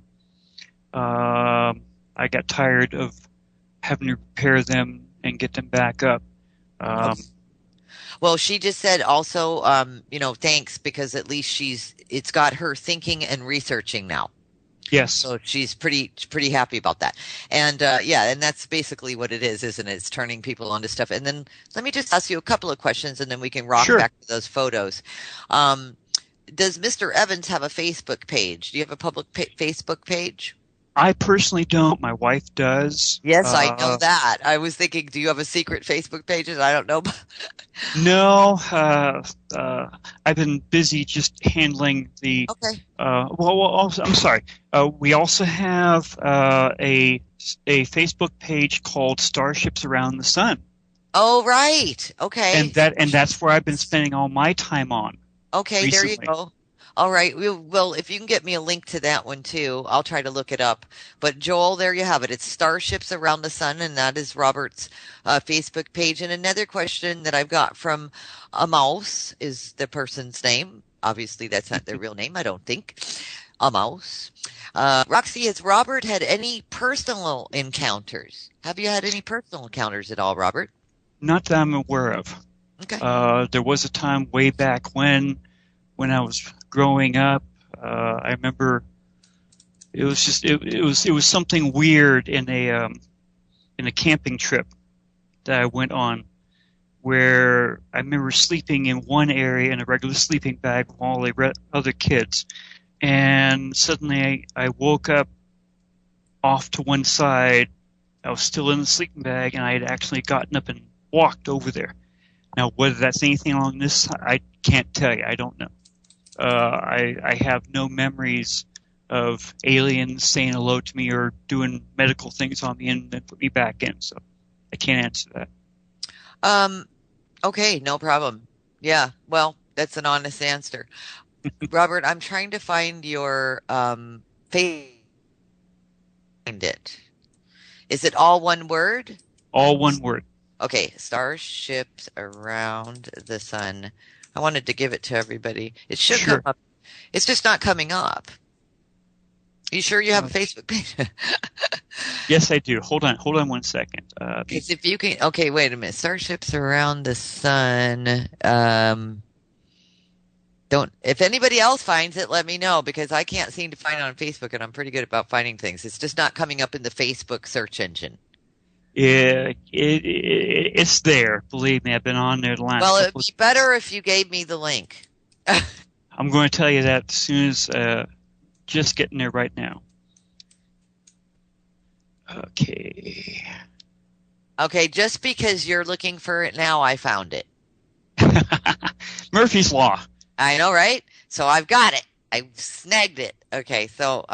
I got tired of having to repair them and get them back up. Well, she just said also, thanks, because at least it's got her thinking and researching now. Yes. So she's pretty happy about that. And and that's basically what it is, isn't it? It's turning people onto stuff. And then let me just ask you a couple of questions, and then we can rock back to those photos. Does Mr. Evans have a Facebook page? Do you have a public Facebook page? I personally don't. My wife does. Yes, I know that. I was thinking, do you have a secret Facebook page? I don't know. No. I've been busy just handling the. Okay. Also, I'm sorry. We also have a Facebook page called Starships Around the Sun. Oh, right. Okay. And that's where I've been spending all my time on. Okay, recently. there you go. All right. Well, if you can get me a link to that one too, I'll try to look it up. But Joel, there you have it. It's Starships Around the Sun, and that is Robert's Facebook page. And another question that I've got from Amos is the person's name. Obviously, that's not their real name, I don't think. Amos. Roxy, has Robert had any personal encounters? Have you had any personal encounters at all, Robert? Not that I'm aware of. Okay. There was a time way back when I was growing up. I remember it was something weird in a camping trip that I went on, where I remember sleeping in one area in a regular sleeping bag with all the other kids, and suddenly I woke up off to one side. I was still in the sleeping bag, and I had actually gotten up and walked over there. Now, whether that's anything along this, I can't tell you. I don't know. I have no memories of aliens saying hello to me or doing medical things on me and then put me back in, so I can't answer that. Okay, no problem. Yeah, well, that's an honest answer. Robert, I'm trying to find your find it. Is it all one word? All one word. Okay, Starships Around the Sun. I wanted to give it to everybody. It should come up. It's just not coming up. You sure you have a Facebook page? Yes, I do. Hold on 1 second. Because if you can, okay, wait a minute. Starships Around the Sun. If anybody else finds it, let me know, because I can't seem to find it on Facebook, and I'm pretty good about finding things. It's just not coming up in the Facebook search engine. Yeah, it's there. Believe me, I've been on there the last. Well, it'd be better if you gave me the link. I'm going to tell you that as soon as just getting there right now. Okay. Okay, just because you're looking for it now, I found it. Murphy's Law. I know, right? So I've got it. I snagged it. Okay, so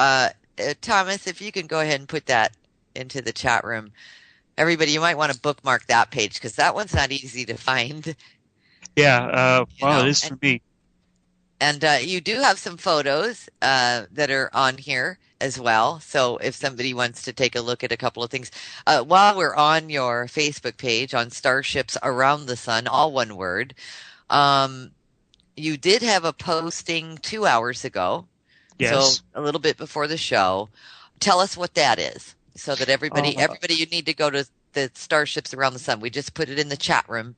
Thomas, if you can go ahead and put that into the chat room. Everybody, you might want to bookmark that page, because that one's not easy to find. Yeah, it is for me. And you do have some photos that are on here as well. So if somebody wants to take a look at a couple of things. While we're on your Facebook page on Starships Around the Sun, all one word, you did have a posting 2 hours ago. Yes. So a little bit before the show. Tell us what that is, so that everybody, you need to go to the Starships Around the Sun. We just put it in the chat room.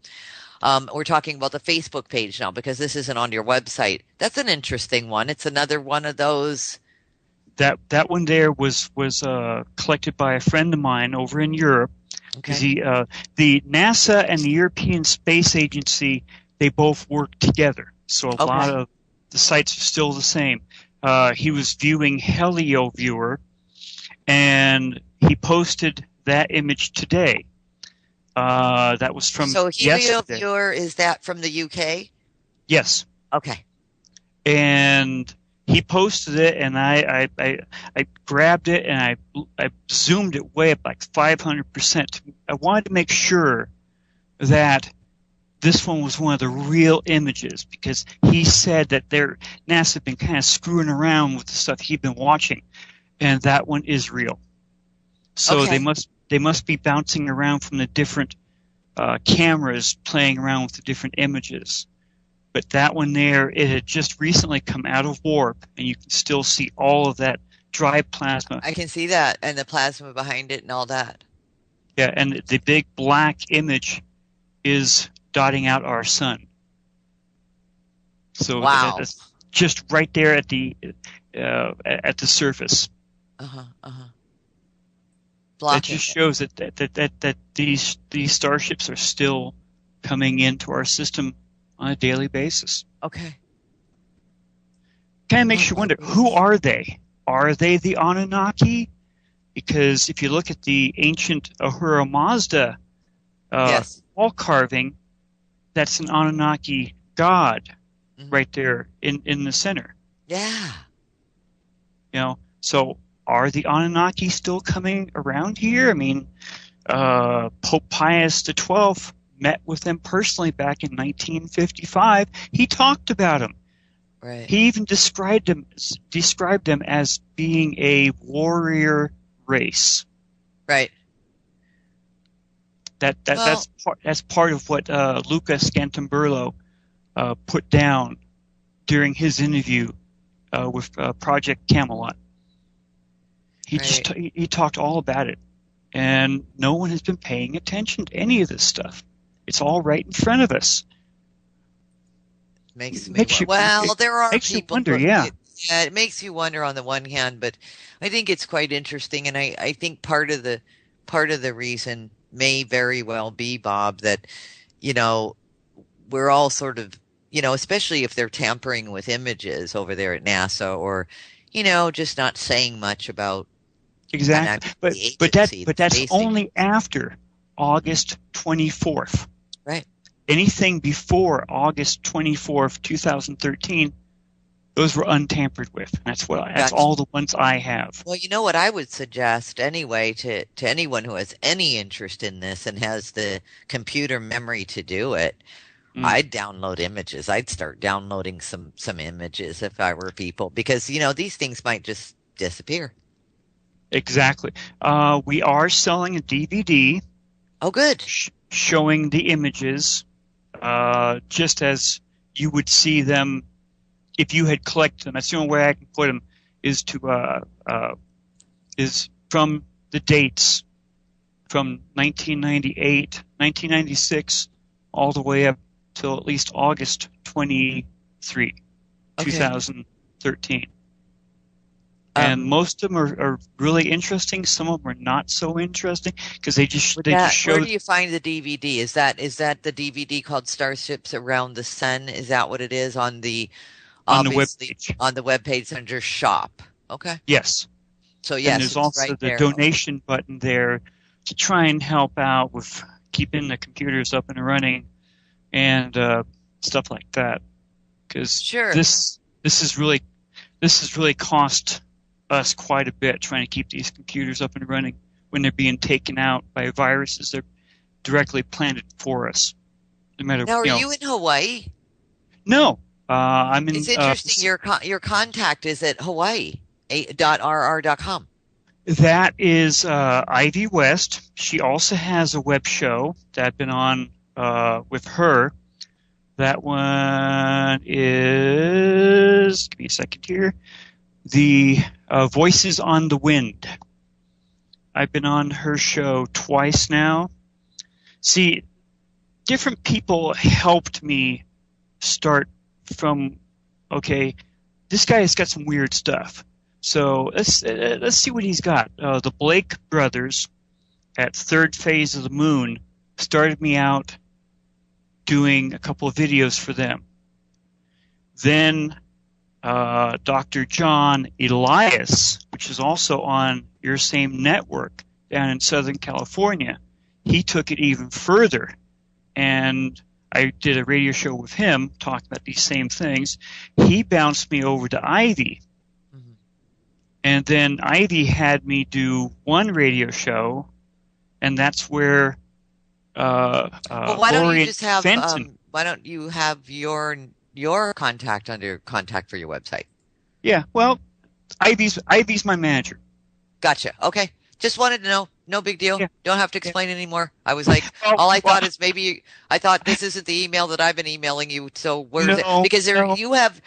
We're talking about the Facebook page now, because this isn't on your website. That's an interesting one. It's another one of those. That one there was collected by a friend of mine over in Europe. Okay. The NASA and the European Space Agency, they both work together. So a lot of the sites are still the same. He was viewing HelioViewer, and he posted that image today. That was from yesterday. HelioViewer, is that from the UK? Yes. Okay. And he posted it, and I grabbed it, and I zoomed it way up like 500%. I wanted to make sure that this one was one of the real images, because he said that NASA had been kind of screwing around with the stuff he'd been watching, and that one is real. So they must be bouncing around from the different cameras, playing around with the different images. But that one there, it had just recently come out of warp, and you can still see all of that dry plasma. I can see that, and the plasma behind it and all that. Yeah, and the big black image is dotting out our sun. So that's just right there at the surface. That just shows that these starships are still coming into our system on a daily basis. Okay. Kind of makes you wonder, who are they? Are they the Anunnaki? because if you look at the ancient Ahura Mazda wall carving, that's an Anunnaki god right there in the center. Yeah. You know, so are the Anunnaki still coming around here? I mean, Pope Pius XII met with them personally back in 1955. He talked about them. Right. He even described them as being a warrior race. Right. That's part of what Luca Scantamburlo put down during his interview with Project Camelot. He talked all about it, and no one has been paying attention to any of this stuff. It's all right in front of us. There are people. Wonder, it makes you wonder on the one hand, but I think it's quite interesting, and I think part of the reason may very well be, Bob, that we're all sort of especially if they're tampering with images over there at NASA, or just not saying much about exactly. But that's only after August 24th. Right. Anything before August 24th, 2013, those were untampered with. That's all the ones I have. Well, you know what I would suggest anyway to anyone who has any interest in this and has the computer memory to do it. I'd download images. I'd start downloading some images if I were people, because these things might just disappear. Exactly. We are selling a DVD. Oh, good. Showing the images, just as you would see them if you had collected them. That's the only way I can put them is from the dates from 1998, 1996, all the way up till at least August 23, 2013. And most of them are really interesting. Some of them are not so interesting because they just show. Where do you find the DVD? Is that the DVD called Starships Around the Sun? Is that what it is on the webpage? On the webpage under Shop. Okay. Yes. So yes, and there's also the donation button there to try and help out with keeping the computers up and running and stuff like that. Because this is really cost us quite a bit trying to keep these computers up and running when they're being taken out by viruses that are directly planted for us. No matter. Now, are you in Hawaii? No, I'm in. It's interesting. Your contact is at Hawaii.rr.com. That is Ivy West. She also has a web show that I've been on with her. That one is. Give me a second here. The Voices on the Wind. I've been on her show twice now. See, different people helped me start from, okay, this guy has got some weird stuff. So let's see what he's got. The Blake brothers at Third Phase of the Moon started me out doing a couple of videos for them. Then Dr. John Elias, which is also on your same network down in Southern California, he took it even further. And I did a radio show with him talking about these same things. He bounced me over to Ivy. Mm-hmm. And then Ivy had me do one radio show, and that's where why don't you just have Fenton. Why don't you have your contact under contact for your website? Yeah, well, Ivy's my manager. Gotcha. Okay. Just wanted to know. No big deal. Yeah. Don't have to explain anymore. I was like, all I thought is maybe I thought this isn't the email that I've been emailing you. So where is it? Because you have,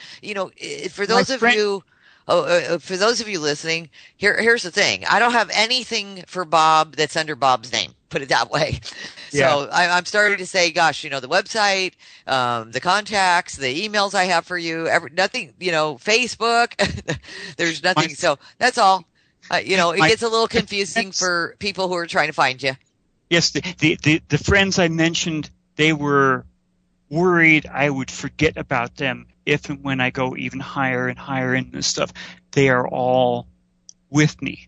for those of you, for those of you listening, here's the thing. I don't have anything for Bob that's under Bob's name. Put it that way. Yeah. So I'm starting to say, gosh, the website, the contacts, the emails I have for you, nothing, Facebook, there's nothing. So that's all. It gets a little confusing for people who are trying to find you. Yes, the friends I mentioned, they were worried I would forget about them if and when I go even higher and higher in this stuff. They are all with me.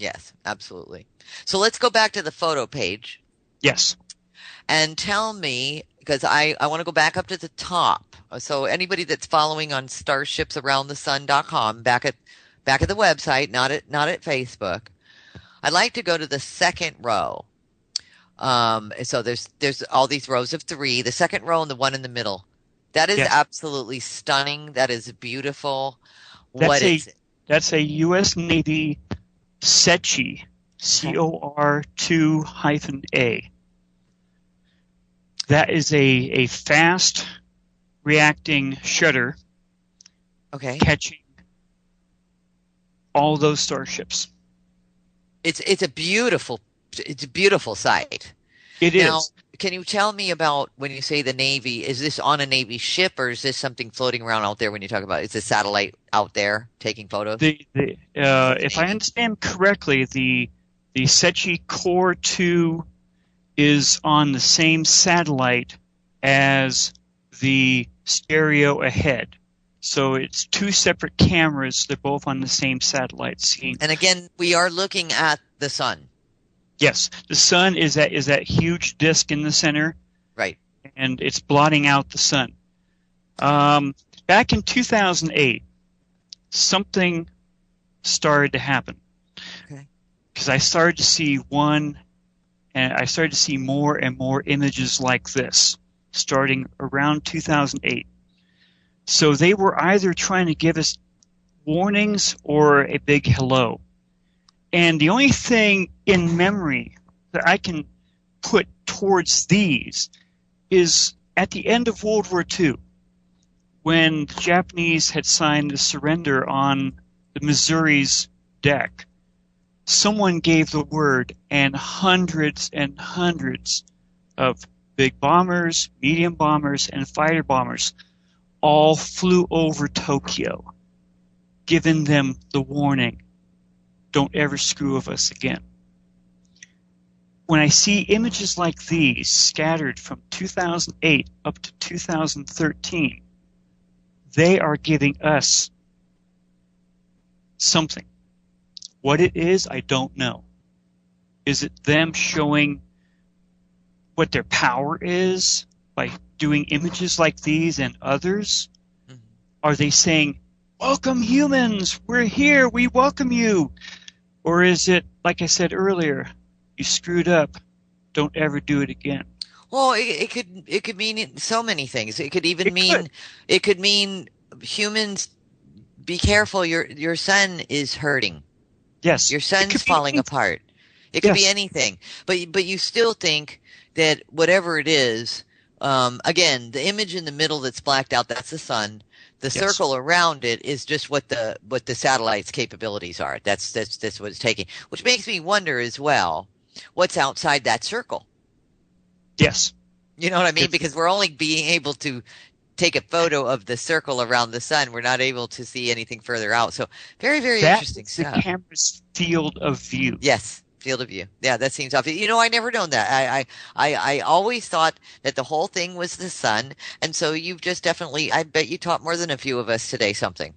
Yes, absolutely. So let's go back to the photo page. Yes. And tell me, because I want to go back up to the top. So anybody that's following on starshipsaroundthesun.com, back at the website, not at Facebook, I'd like to go to the second row. So there's all these rows of 3, the second row and the one in the middle. That is absolutely stunning. That is beautiful. What is it? That's a U.S. Navy SETI, COR2-A. That is a fast reacting shutter. Okay. Catching all those starships. It's a beautiful sight. It now, is. Can you tell me about when you say the Navy, is this on a Navy ship or is this something floating around out there when you talk about, is the satellite out there taking photos? If I understand correctly, the SETI Core 2 is on the same satellite as the stereo ahead. So it's 2 separate cameras. They're both on the same satellite scene. And again, we are looking at the sun. Yes, the sun is that huge disk in the center. Right. And it's blotting out the sun. Back in 2008, something started to happen. Okay. Because I started to see more and more images like this, starting around 2008. So they were either trying to give us warnings or a big hello. And the only thing in memory that I can put towards these is at the end of World War II, when the Japanese had signed the surrender on the Missouri's deck. Someone gave the word, and hundreds of big bombers, medium bombers, and fighter bombers all flew over Tokyo, giving them the warning, don't ever screw with us again. When I see images like these scattered from 2008 up to 2013, they are giving us something. What it is, I don't know. Is it them showing what their power is by doing images like these and others? Mm-hmm. Are they saying, welcome humans, we're here, we welcome you? Or is it, like I said earlier, you screwed up, don't ever do it again? Well, it could mean so many things. It could even mean humans, be careful, your son is hurting. Yes. Your son's falling apart. It could be anything. But you still think that whatever it is, again, the image in the middle that's blacked out, that's the sun. The circle around it is just what the satellite's capabilities are. That's what it's taking. Which makes me wonder as well, what's outside that circle? Yes. You know what I mean? Because we're only being able to take a photo of the circle around the sun. We're not able to see anything further out. So very, very interesting stuff. The camera's field of view. Yes. Field of view. Yeah, that seems obvious. You know, I never known that. I always thought that the whole thing was the sun. And so you've just definitely, I bet you taught more than a few of us today something.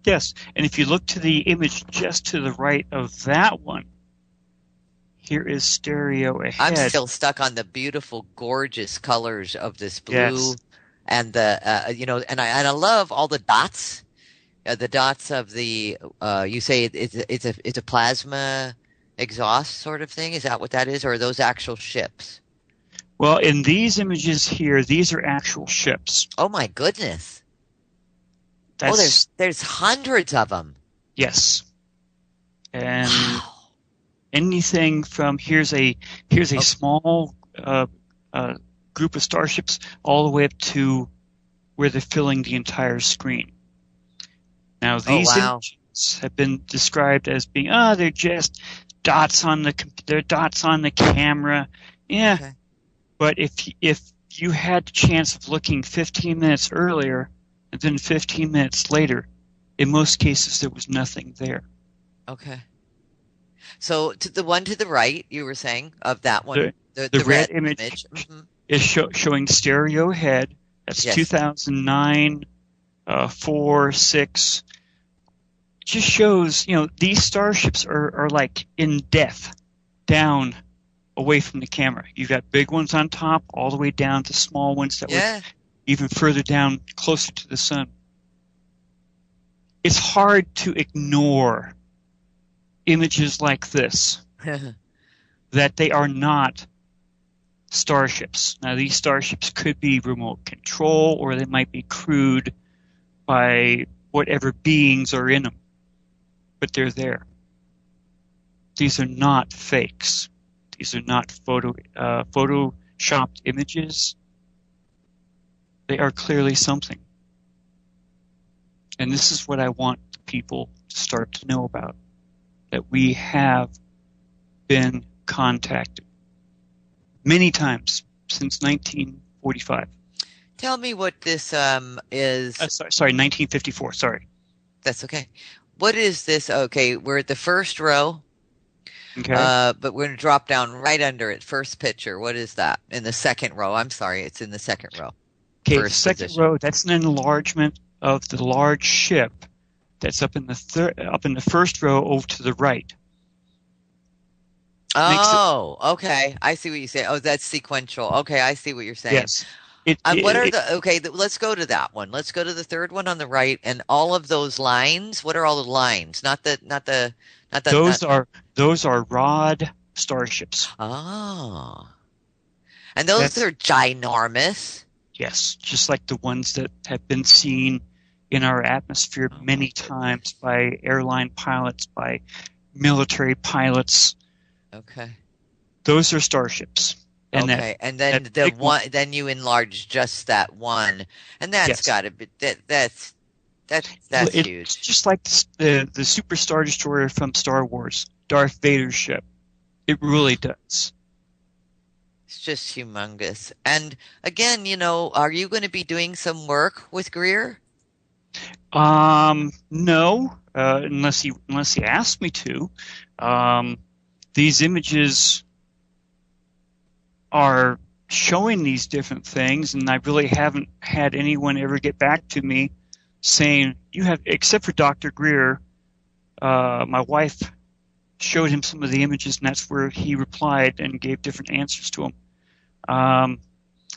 Yes. And if you look to the image just to the right of that one, here is stereo ahead. I'm still stuck on the beautiful, gorgeous colors of this blue and the, and I love all the dots. The dots of the, you say it's a plasma exhaust sort of thing? Is that what that is? Or are those actual ships? Well, in these images here, these are actual ships. Oh my goodness. There's hundreds of them. Yes. And anything from here's a small group of starships all the way up to where they're filling the entire screen. Now these images have been described as being they're just dots on the camera. Yeah. Okay. But if you had the chance of looking 15 minutes earlier and then 15 minutes later, in most cases there was nothing there. Okay. So to the one to the right, you were saying of that one, the red image is showing stereo ahead. That's 2009, 4, 6. just shows, these starships are like in death, down away from the camera. You've got big ones on top, all the way down to small ones that were even further down, closer to the sun. It's hard to ignore images like this, that they are not starships. Now, these starships could be remote control, or they might be crewed by whatever beings are in them, but they're there. These are not fakes. These are not photoshopped images. They are clearly something. And this is what I want people to start to know about, that we have been contacted many times since 1945. Tell me what this is. Sorry, 1954. Sorry. That's okay. What is this? Okay, we're at the first row. Okay. But we're going to drop down right under it. First picture. What is that? In the second row. I'm sorry. It's in the second row. Okay, First second position. row. That's an enlargement of the large ship that's up in the first row over to the right. Oh, okay. I see what you say. Oh, that's sequential. Okay, I see what you're saying. Yes. Let's go to that one. Let's go to the third one on the right, and all of those lines. What are all the lines? Those are Rod starships. Oh, and those are ginormous. Yes, just like the ones that have been seen in our atmosphere many times by airline pilots, by military pilots. Okay. Those are starships. And then you enlarge just that one, and that's got to be that's huge. It's just like the Super Star Destroyer from Star Wars, Darth Vader's ship. It really does. It's just humongous. And again, are you going to be doing some work with Greer? No, unless he asked me to. These images are showing these different things, and I really haven't had anyone ever get back to me saying, except for Dr. Greer. My wife showed him some of the images, and that's where he replied and gave different answers to them.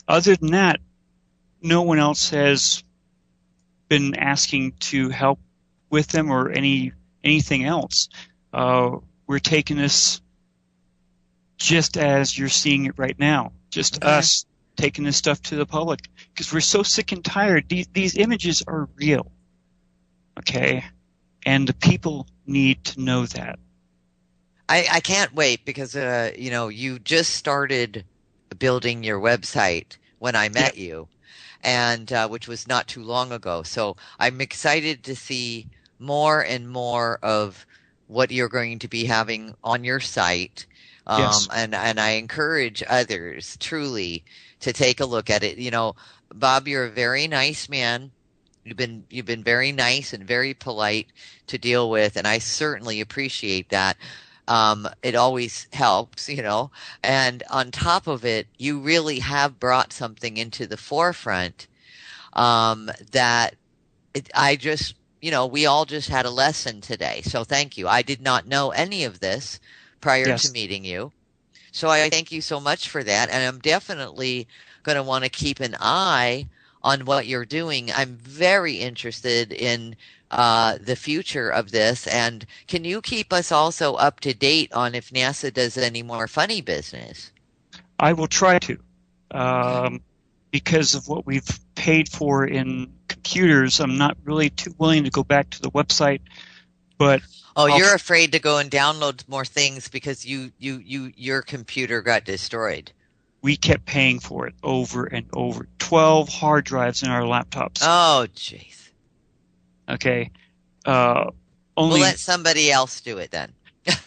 Other than that, no one else has been asking to help with them or anything else. We're taking this just as you're seeing it right now, just us taking this stuff to the public, because we're so sick and tired. These images are real, okay? And the people need to know that. I can't wait because, you just started building your website when I met you, and which was not too long ago. So I'm excited to see more and more of what you're going to be having on your site. And I encourage others truly to take a look at it. Bob, you're a very nice man. You've been very nice and very polite to deal with, and I certainly appreciate that. It always helps, and on top of it, you really have brought something into the forefront we all just had a lesson today. So thank you. I did not know any of this prior to meeting you. So I thank you so much for that. And I'm definitely going to want to keep an eye on what you're doing. I'm very interested in the future of this. And can you keep us also up to date on if NASA does any more funny business? I will try to. Because of what we've paid for in computers, I'm not really too willing to go back to the website. But you're afraid to go and download more things because your computer got destroyed. We kept paying for it over and over. 12 hard drives in our laptops. Oh, jeez. Okay. We'll let somebody else do it then.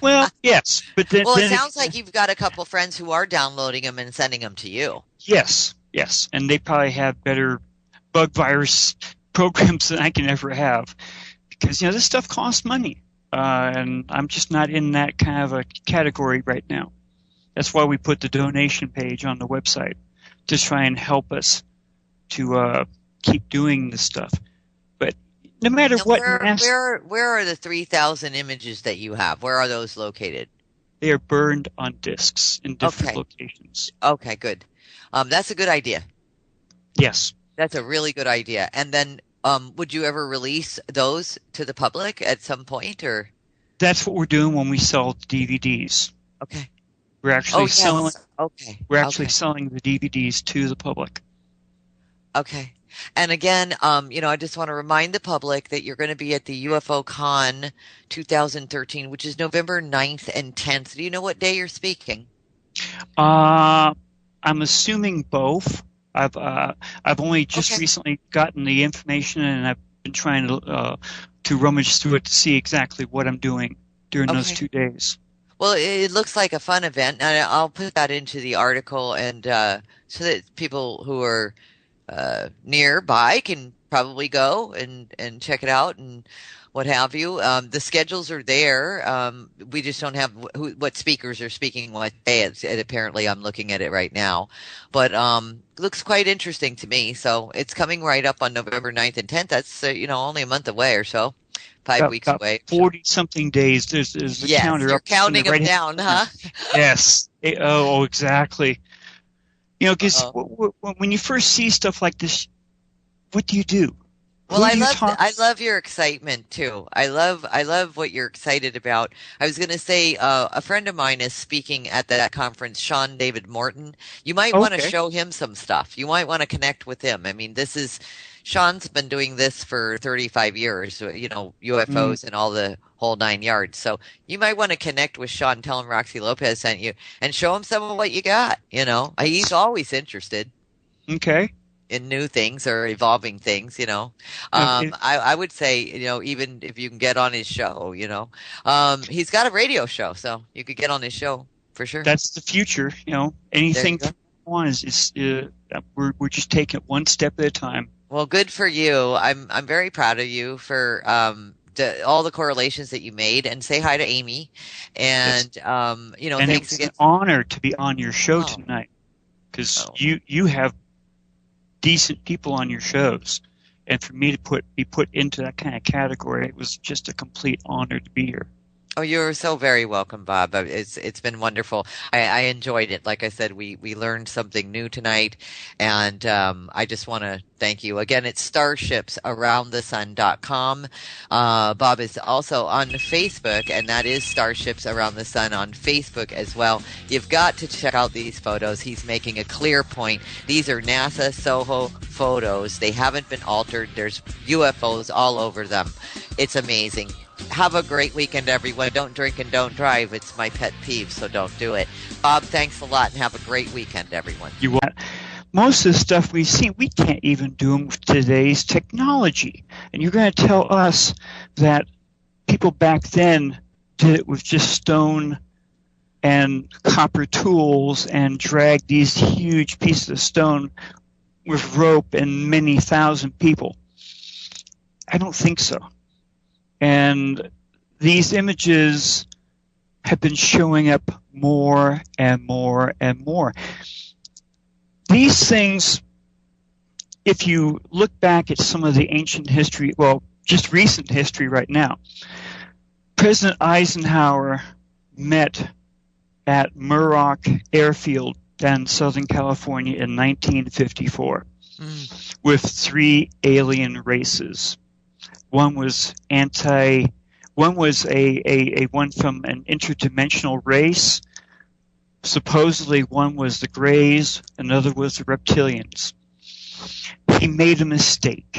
Well, yes, but then. Well, it sounds like you've got a couple friends who are downloading them and sending them to you. Yes, and they probably have better bug virus programs than I can ever have, because this stuff costs money, and I'm just not in that kind of a category right now. That's why we put the donation page on the website to try and help us to keep doing this stuff. But No matter Now, what where are the 3,000 images that you have? Where are those located? they are burned on discs in different locations. Okay, good. That's a good idea. Yes. That's a really good idea. And then would you ever release those to the public at some point, or? That's what we're doing when we sell DVDs. Okay. We're actually selling. Okay. We're actually selling the DVDs to the public. Okay. And again, I just want to remind the public that you're going to be at the UFO Con 2013, which is November 9th and 10th. Do you know what day you're speaking? I'm assuming both. I've only just recently gotten the information, and I've been trying to rummage through it to see exactly what I'm doing during those 2 days. Well, it looks like a fun event, and I'll put that into the article, and so that people who are nearby can probably go and check it out and what have you. The schedules are there. We just don't have what speakers are speaking what day. And apparently, I'm looking at it right now, but looks quite interesting to me. So it's coming right up on November 9th and 10th. That's only a month away or so. 5 weeks away. 40-something days. There's the counter. You're counting them down, huh? Yes. Exactly. Because when you first see stuff like this, what do you do? Well, I love your excitement too. I love what you're excited about. I was going to say a friend of mine is speaking at that conference, Sean David Morton. You might want to show him some stuff. You might want to connect with him. I mean, Sean's been doing this for 35 years, UFOs and all the whole 9 yards. So you might want to connect with Sean, tell him Roxy Lopez sent you, and show him some of what you got. He's always interested. Okay. In new things or evolving things, I would say, even if you can get on his show, he's got a radio show, so you could get on his show for sure. That's the future, anything on is we're just taking it one step at a time. Well, good for you. I'm very proud of you for all the correlations that you made, and say hi to Amy. And and thanks it's again. An honor to be on your show tonight, because you have decent people on your shows, and for me to be put into that kind of category, it was just a complete honor to be here. Oh, you're so very welcome, Bob. It's been wonderful. I enjoyed it. Like I said, we learned something new tonight, and I just want to thank you. Again, it's starshipsaroundthesun.com. Bob is also on Facebook, and that is Starships Around the Sun on Facebook as well. You've got to check out these photos. He's making a clear point. These are NASA SOHO photos. They haven't been altered. There's UFOs all over them. It's amazing. Have a great weekend, everyone. Don't drink and don't drive. It's my pet peeve, so don't do it. Bob, thanks a lot, and have a great weekend, everyone. You want most of the stuff we've seen, we can't even do them with today's technology. And you're going to tell us that people back then did it with just stone and copper tools and dragged these huge pieces of stone with rope and many thousand people. I don't think so. And these images have been showing up more and more and more. These things, if you look back at some of the ancient history, well, just recent history right now, President Eisenhower met at Muroc Airfield down in Southern California in 1954 with 3 alien races. One was one from an interdimensional race. Supposedly one was the Greys, another was the Reptilians. He made a mistake.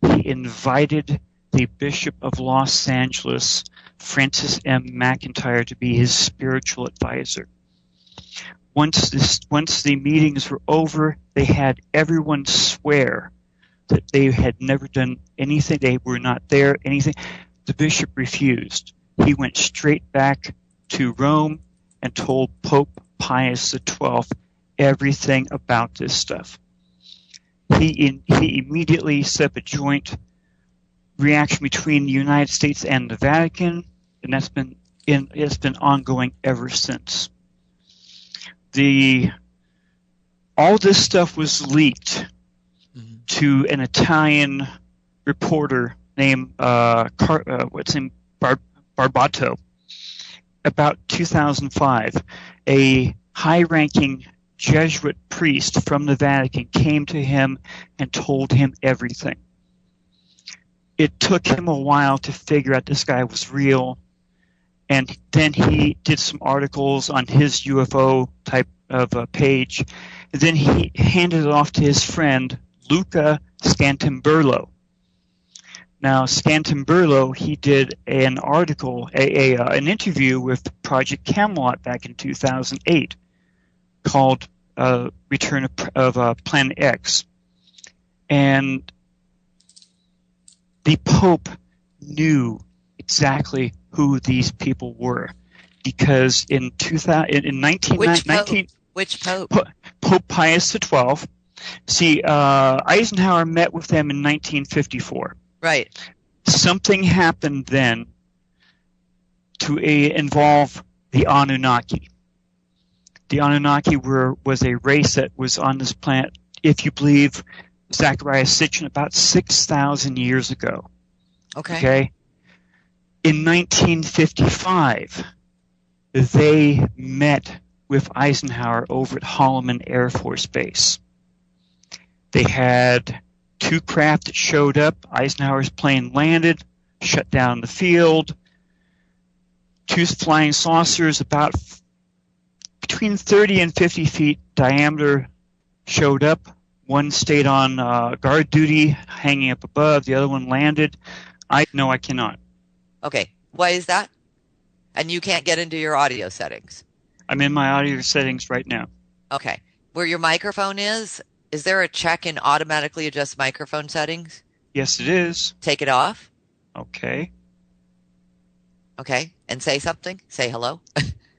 He invited the Bishop of Los Angeles, Francis M. McIntyre, to be his spiritual advisor. Once the meetings were over, they had everyone swear that they had never done anything, they were not there, anything. The bishop refused. He went straight back to Rome and told Pope Pius XII everything about this stuff. He immediately set up a joint reaction between the United States and the Vatican, and it's been ongoing ever since. All this stuff was leaked to an Italian reporter named Barbato, about 2005, a high-ranking Jesuit priest from the Vatican came to him and told him everything. It took him a while to figure out this guy was real, and then he did some articles on his UFO type of page. And then he handed it off to his friend, Luca Scantamburlo. Now, Scantamburlo, he did an article, an interview with Project Camelot back in 2008 called Return of Planet X. And the Pope knew exactly who these people were, because in 1919, which Pope? Pope Pius XII. See, Eisenhower met with them in 1954. Right. Something happened then to involve the Anunnaki. The Anunnaki was a race that was on this planet, if you believe Zecharia Sitchin, about 6,000 years ago. Okay. In 1955, they met with Eisenhower over at Holloman Air Force Base. They had 2 craft that showed up. Eisenhower's plane landed, shut down the field. 2 flying saucers about between 30 and 50 feet diameter showed up. One stayed on guard duty, hanging up above. The other one landed. I cannot. Okay. Why is that? And you can't get into your audio settings. I'm in my audio settings right now. Okay. Where your microphone is there a check in automatically adjust microphone settings? Yes, it is. Take it off. Okay. Okay. And say something. Say hello.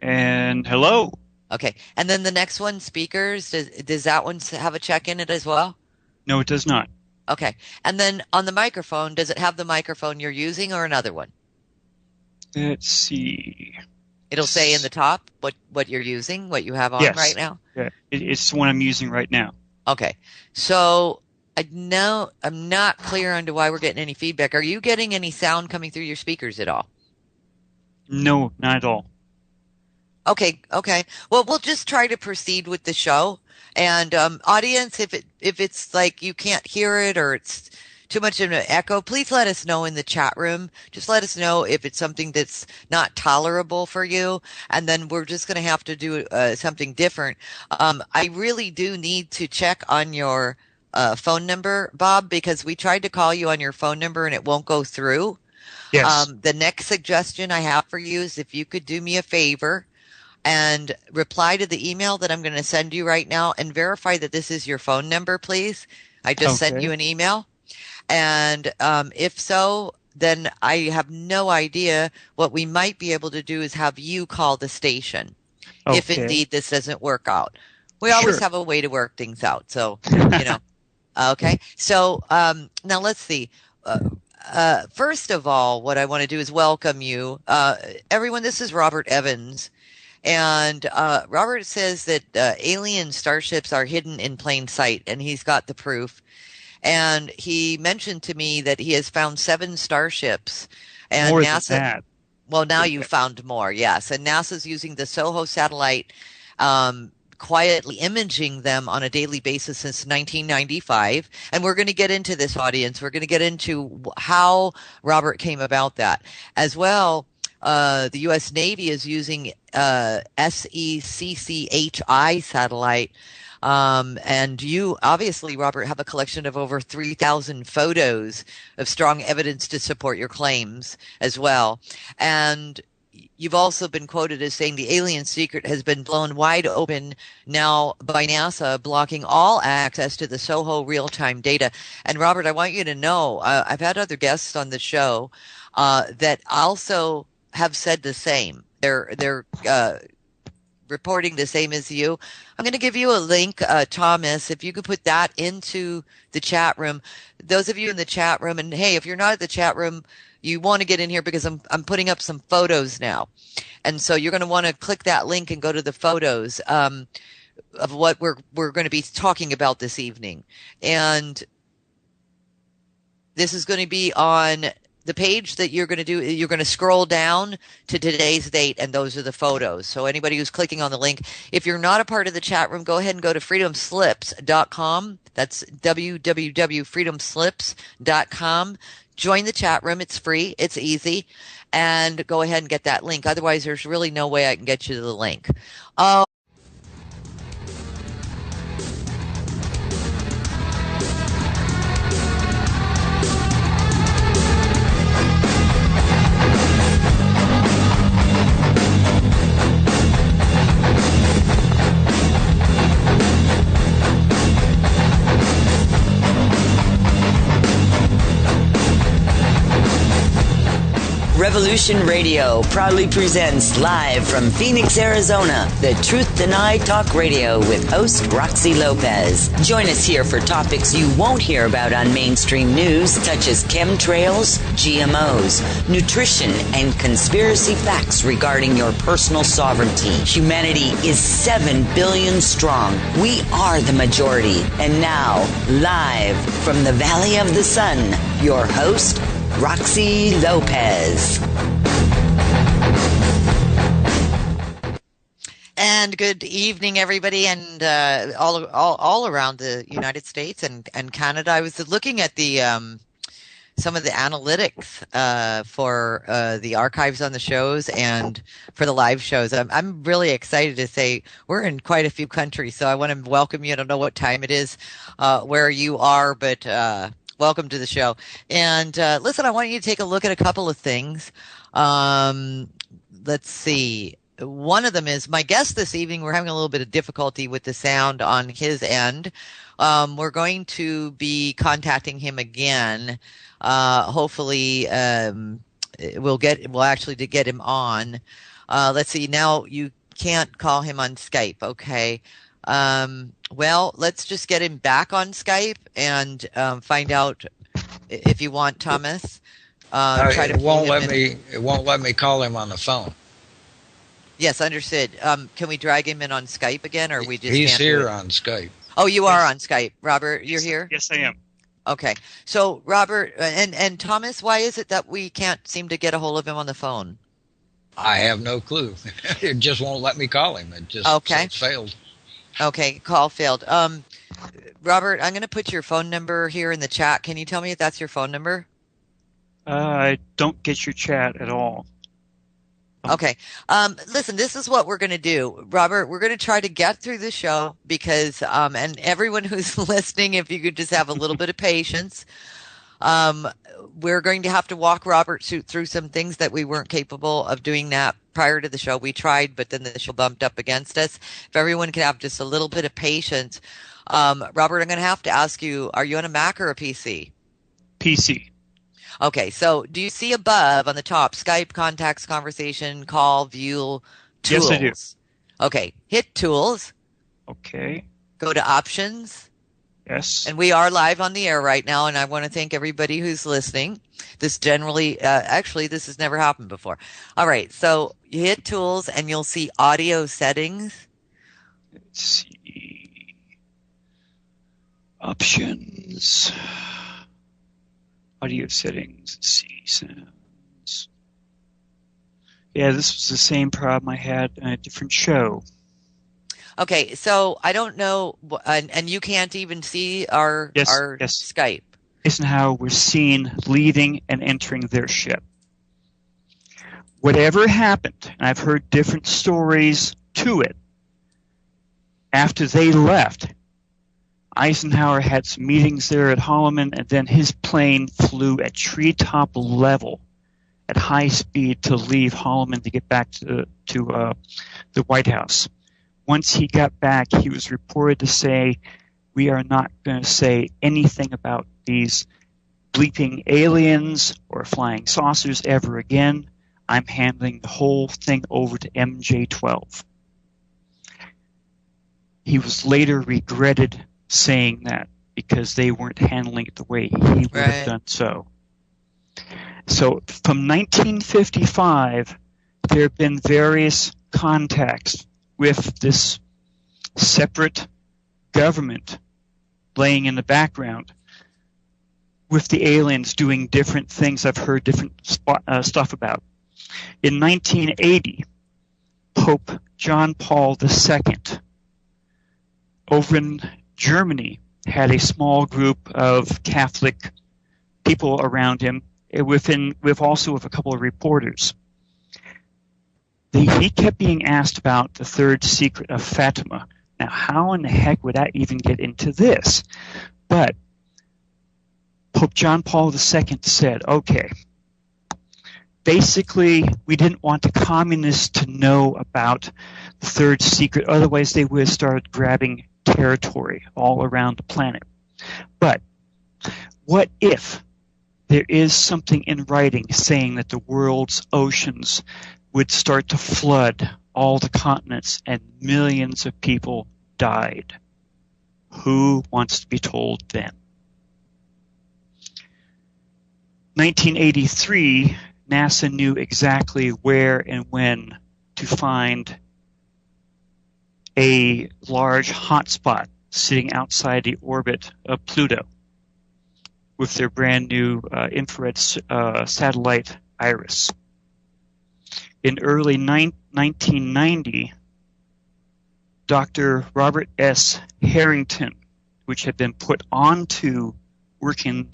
And hello. Okay. And then the next one, speakers, does that one have a check in it as well? No, it does not. Okay. And then on the microphone, does it have the microphone you're using or another one? Let's see. It'll say in the top what you're using, what you have on right now? Yeah, it's the one I'm using right now. Okay. So I'm not clear on why we're getting any feedback. Are you getting any sound coming through your speakers at all? No, not at all. Okay. Well, we'll just try to proceed with the show. And audience, if it's like you can't hear it or it's too much of an echo, please let us know in the chat room. Just let us know if it's something that's not tolerable for you, and then we're just going to have to do something different. I really do need to check on your phone number, Bob, because we tried to call you on your phone number and it won't go through. Yes. The next suggestion I have for you is if you could do me a favor and reply to the email that I'm going to send you right now and verify that this is your phone number, please. I just sent you an email. And if so, then I have no idea. What we might be able to do is have you call the station if indeed this doesn't work out. We always have a way to work things out. So, okay. So now let's see. First of all, what I want to do is welcome you. Everyone, this is Robert Evans. And Robert says that alien starships are hidden in plain sight, and he's got the proof. And he mentioned to me that he has found 7 starships. And more NASA, than that. Well, now you found more, yes. And NASA's using the SOHO satellite, quietly imaging them on a daily basis since 1995. And we're going to get into this, audience. We're going to get into how Robert came about that. As well, the U.S. Navy is using SECCHI satellite. And you obviously, Robert, have a collection of over 3,000 photos of strong evidence to support your claims as well. And you've also been quoted as saying the alien secret has been blown wide open now by NASA, blocking all access to the SOHO real-time data. And Robert, I want you to know, I've had other guests on the show that also have said the same. They're reporting the same as you. I'm going to give you a link, Thomas, if you could put that into the chat room. Those of you in the chat room, and hey, if you're not at the chat room, you want to get in here because I'm putting up some photos now. And so you're going to want to click that link and go to the photos of what we're going to be talking about this evening. And this is going to be on the page that you're going to do. You're going to scroll down to today's date, and those are the photos. So anybody who's clicking on the link, if you're not a part of the chat room, go ahead and go to freedomslips.com. That's www.freedomslips.com. Join the chat room. It's free. It's easy. And go ahead and get that link. Otherwise, there's really no way I can get you to the link. Revolution Radio proudly presents live from Phoenix, Arizona, the Truth Denied Talk Radio with host Roxy Lopez. Join us here for topics you won't hear about on mainstream news, such as chemtrails, GMOs, nutrition, and conspiracy facts regarding your personal sovereignty. Humanity is 7 billion strong. We are the majority. And now, live from the Valley of the Sun, your host, Roxy Lopez. And good evening, everybody, and all around the United States and Canada. I was looking at the some of the analytics for the archives on the shows and for the live shows. I'm really excited to say we're in quite a few countries, so I want to welcome you. I don't know what time it is where you are, but welcome to the show. And listen, I want you to take a look at a couple of things. Let's see. One of them is my guest this evening. We're having a little bit of difficulty with the sound on his end. We're going to be contacting him again. Hopefully, we'll actually to get him on. Let's see. Now you can't call him on Skype. Okay. Well, let's just get him back on Skype and find out if you want, Thomas. It won't let me call him on the phone. Yes, understood. Can we drag him in on Skype again, or we just? He's here on Skype. Oh, you are on Skype, Robert. You're here. Yes, I am. Okay, so Robert and Thomas, why is it that we can't seem to get a hold of him on the phone? I have no clue. It just won't let me call him. It just It's failed. Okay, call failed. Robert, I'm going to put your phone number here in the chat. Can you tell me if that's your phone number? I don't get your chat at all. Okay. Listen, this is what we're going to do. Robert, we're going to try to get through the show because, and everyone who's listening, if you could just have a little bit of patience, we're going to have to walk Robert through some things that we weren't capable of doing that prior to the show. We tried, but then the show bumped up against us. If everyone could have just a little bit of patience. Robert, I'm going to have to ask you, are you on a Mac or a PC? PC. Okay, so do you see above on the top, Skype, contacts, conversation, call, view, tools? Yes, I do. Okay, hit tools. Okay. Go to options. Yes. And we are live on the air right now, and I want to thank everybody who's listening. This generally, actually, this has never happened before. All right, so you hit tools, and you'll see audio settings. Let's see. Options. Audio settings. Let's see. Sounds. Yeah, this was the same problem I had on a different show. Okay, so I don't know, and you can't even see our Skype. Isn't how we're seen leaving and entering their ship. Whatever happened, and I've heard different stories to it, after they left, Eisenhower had some meetings there at Holloman, and then his plane flew at treetop level at high speed to leave Holloman to get back to the White House. Once he got back, he was reported to say, "We are not going to say anything about these bleeping aliens or flying saucers ever again. I'm handing the whole thing over to MJ-12." He was later regretted saying that because they weren't handling it the way he would have done so. So from 1955, there have been various contacts with this separate government laying in the background with the aliens doing different things I've heard different stuff about. In 1980, Pope John Paul II over in Germany had a small group of Catholic people around him, with a couple of reporters. He kept being asked about the third secret of Fatima. Now, how in the heck would that even get into this? But Pope John Paul II said, okay, basically, we didn't want the communists to know about the third secret, otherwise they would have started grabbing territory all around the planet. But what if there is something in writing saying that the world's oceans would start to flood all the continents and millions of people died? Who wants to be told then? 1983, NASA knew exactly where and when to find a large hotspot sitting outside the orbit of Pluto with their brand new infrared satellite IRIS. In early 1990, Dr. Robert S. Harrington, which had been put onto working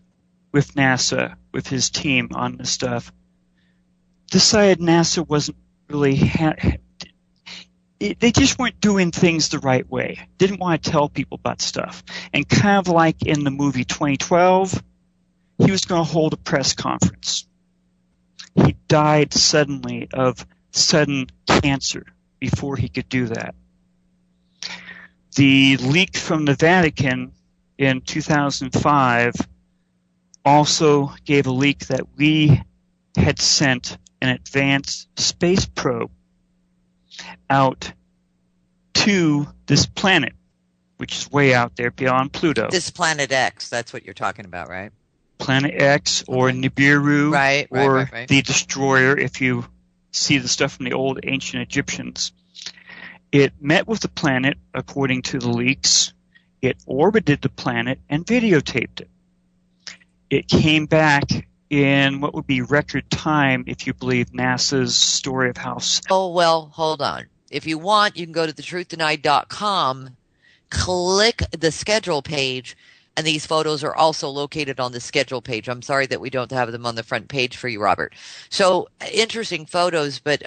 with NASA, with his team on this stuff, decided NASA wasn't really they just weren't doing things the right way. Didn't want to tell people about stuff. And kind of like in the movie 2012, he was going to hold a press conference. He died suddenly of sudden cancer before he could do that. The leak from the Vatican in 2005 also gave a leak that we had sent an advanced space probe out to this planet, which is way out there beyond Pluto. This Planet X, that's what you're talking about, right? Planet X or Nibiru, right, the Destroyer, if you see the stuff from the old ancient Egyptians. It met with the planet, according to the leaks. It orbited the planet and videotaped it. It came back in what would be record time, if you believe NASA's story of how... Oh, well, hold on. If you want, you can go to thetruthDenied.com, click the schedule page, and these photos are also located on the schedule page. I'm sorry that we don't have them on the front page for you, Robert. So, interesting photos, but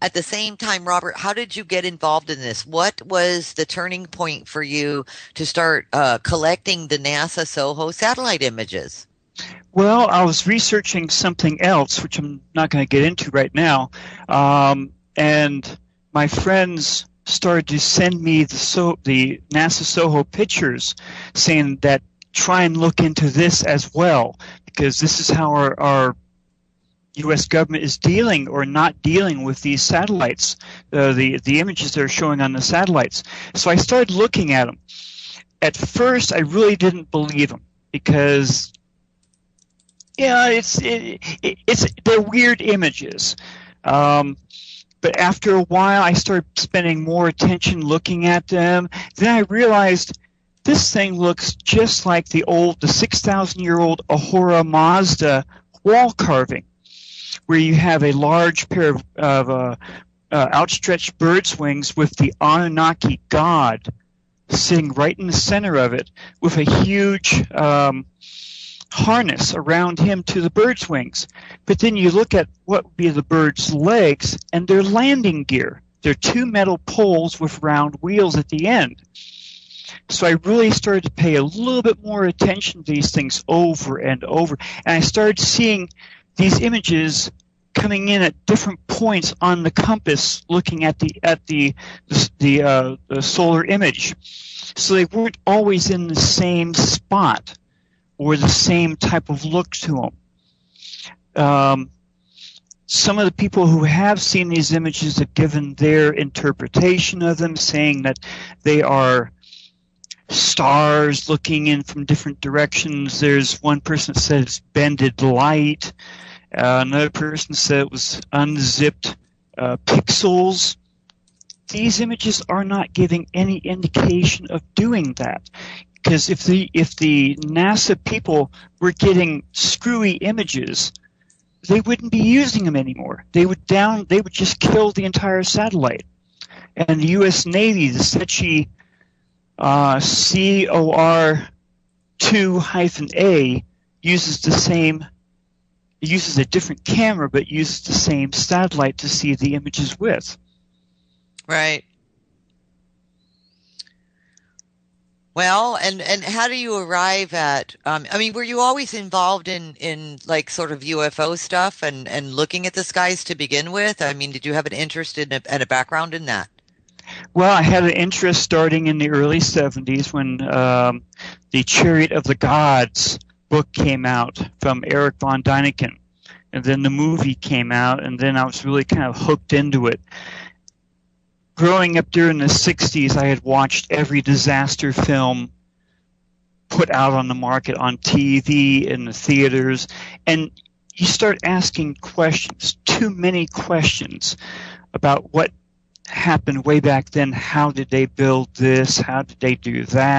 at the same time, Robert, how did you get involved in this? What was the turning point for you to start collecting the NASA SOHO satellite images? Well, I was researching something else, which I'm not going to get into right now, and my friends started to send me the NASA SOHO pictures, saying that try and look into this as well, because this is how our U.S. government is dealing or not dealing with these satellites, the images they're showing on the satellites. So I started looking at them. At first, I really didn't believe them because, they're weird images. But after a while, I started spending more attention looking at them. Then I realized this thing looks just like the 6,000-year-old Ahura Mazda wall carving, where you have a large pair of outstretched bird's wings with the Anunnaki god sitting right in the center of it with a huge harness around him to the bird's wings. But then you look at what would be the bird's legs, and they're landing gear. They're two metal poles with round wheels at the end. So I really started to pay a little bit more attention to these things over and over. And I started seeing these images coming in at different points on the compass, looking at the solar image. So they weren't always in the same spot or the same type of look to them. Some of the people who have seen these images have given their interpretation of them, saying that they are stars looking in from different directions. There's one person that said it's bended light. Another person said it was unzipped pixels. These images are not giving any indication of doing that. because if the NASA people were getting screwy images, they wouldn't be using them anymore. They would just kill the entire satellite. And the U.S. Navy, the SETI COR2-A, uses a different camera, but uses the same satellite to see the images with. Right. Well, and how do you arrive at, were you always involved in like sort of UFO stuff and looking at the skies to begin with? I mean, did you have an interest and a background in that? Well, I had an interest starting in the early 70s when the Chariot of the Gods book came out from Eric von Däniken. And then the movie came out, and then I was really kind of hooked into it. Growing up during the 60s, I had watched every disaster film put out on the market on TV, in the theaters, and you start asking questions, too many questions about what happened way back then. How did they build this? How did they do that?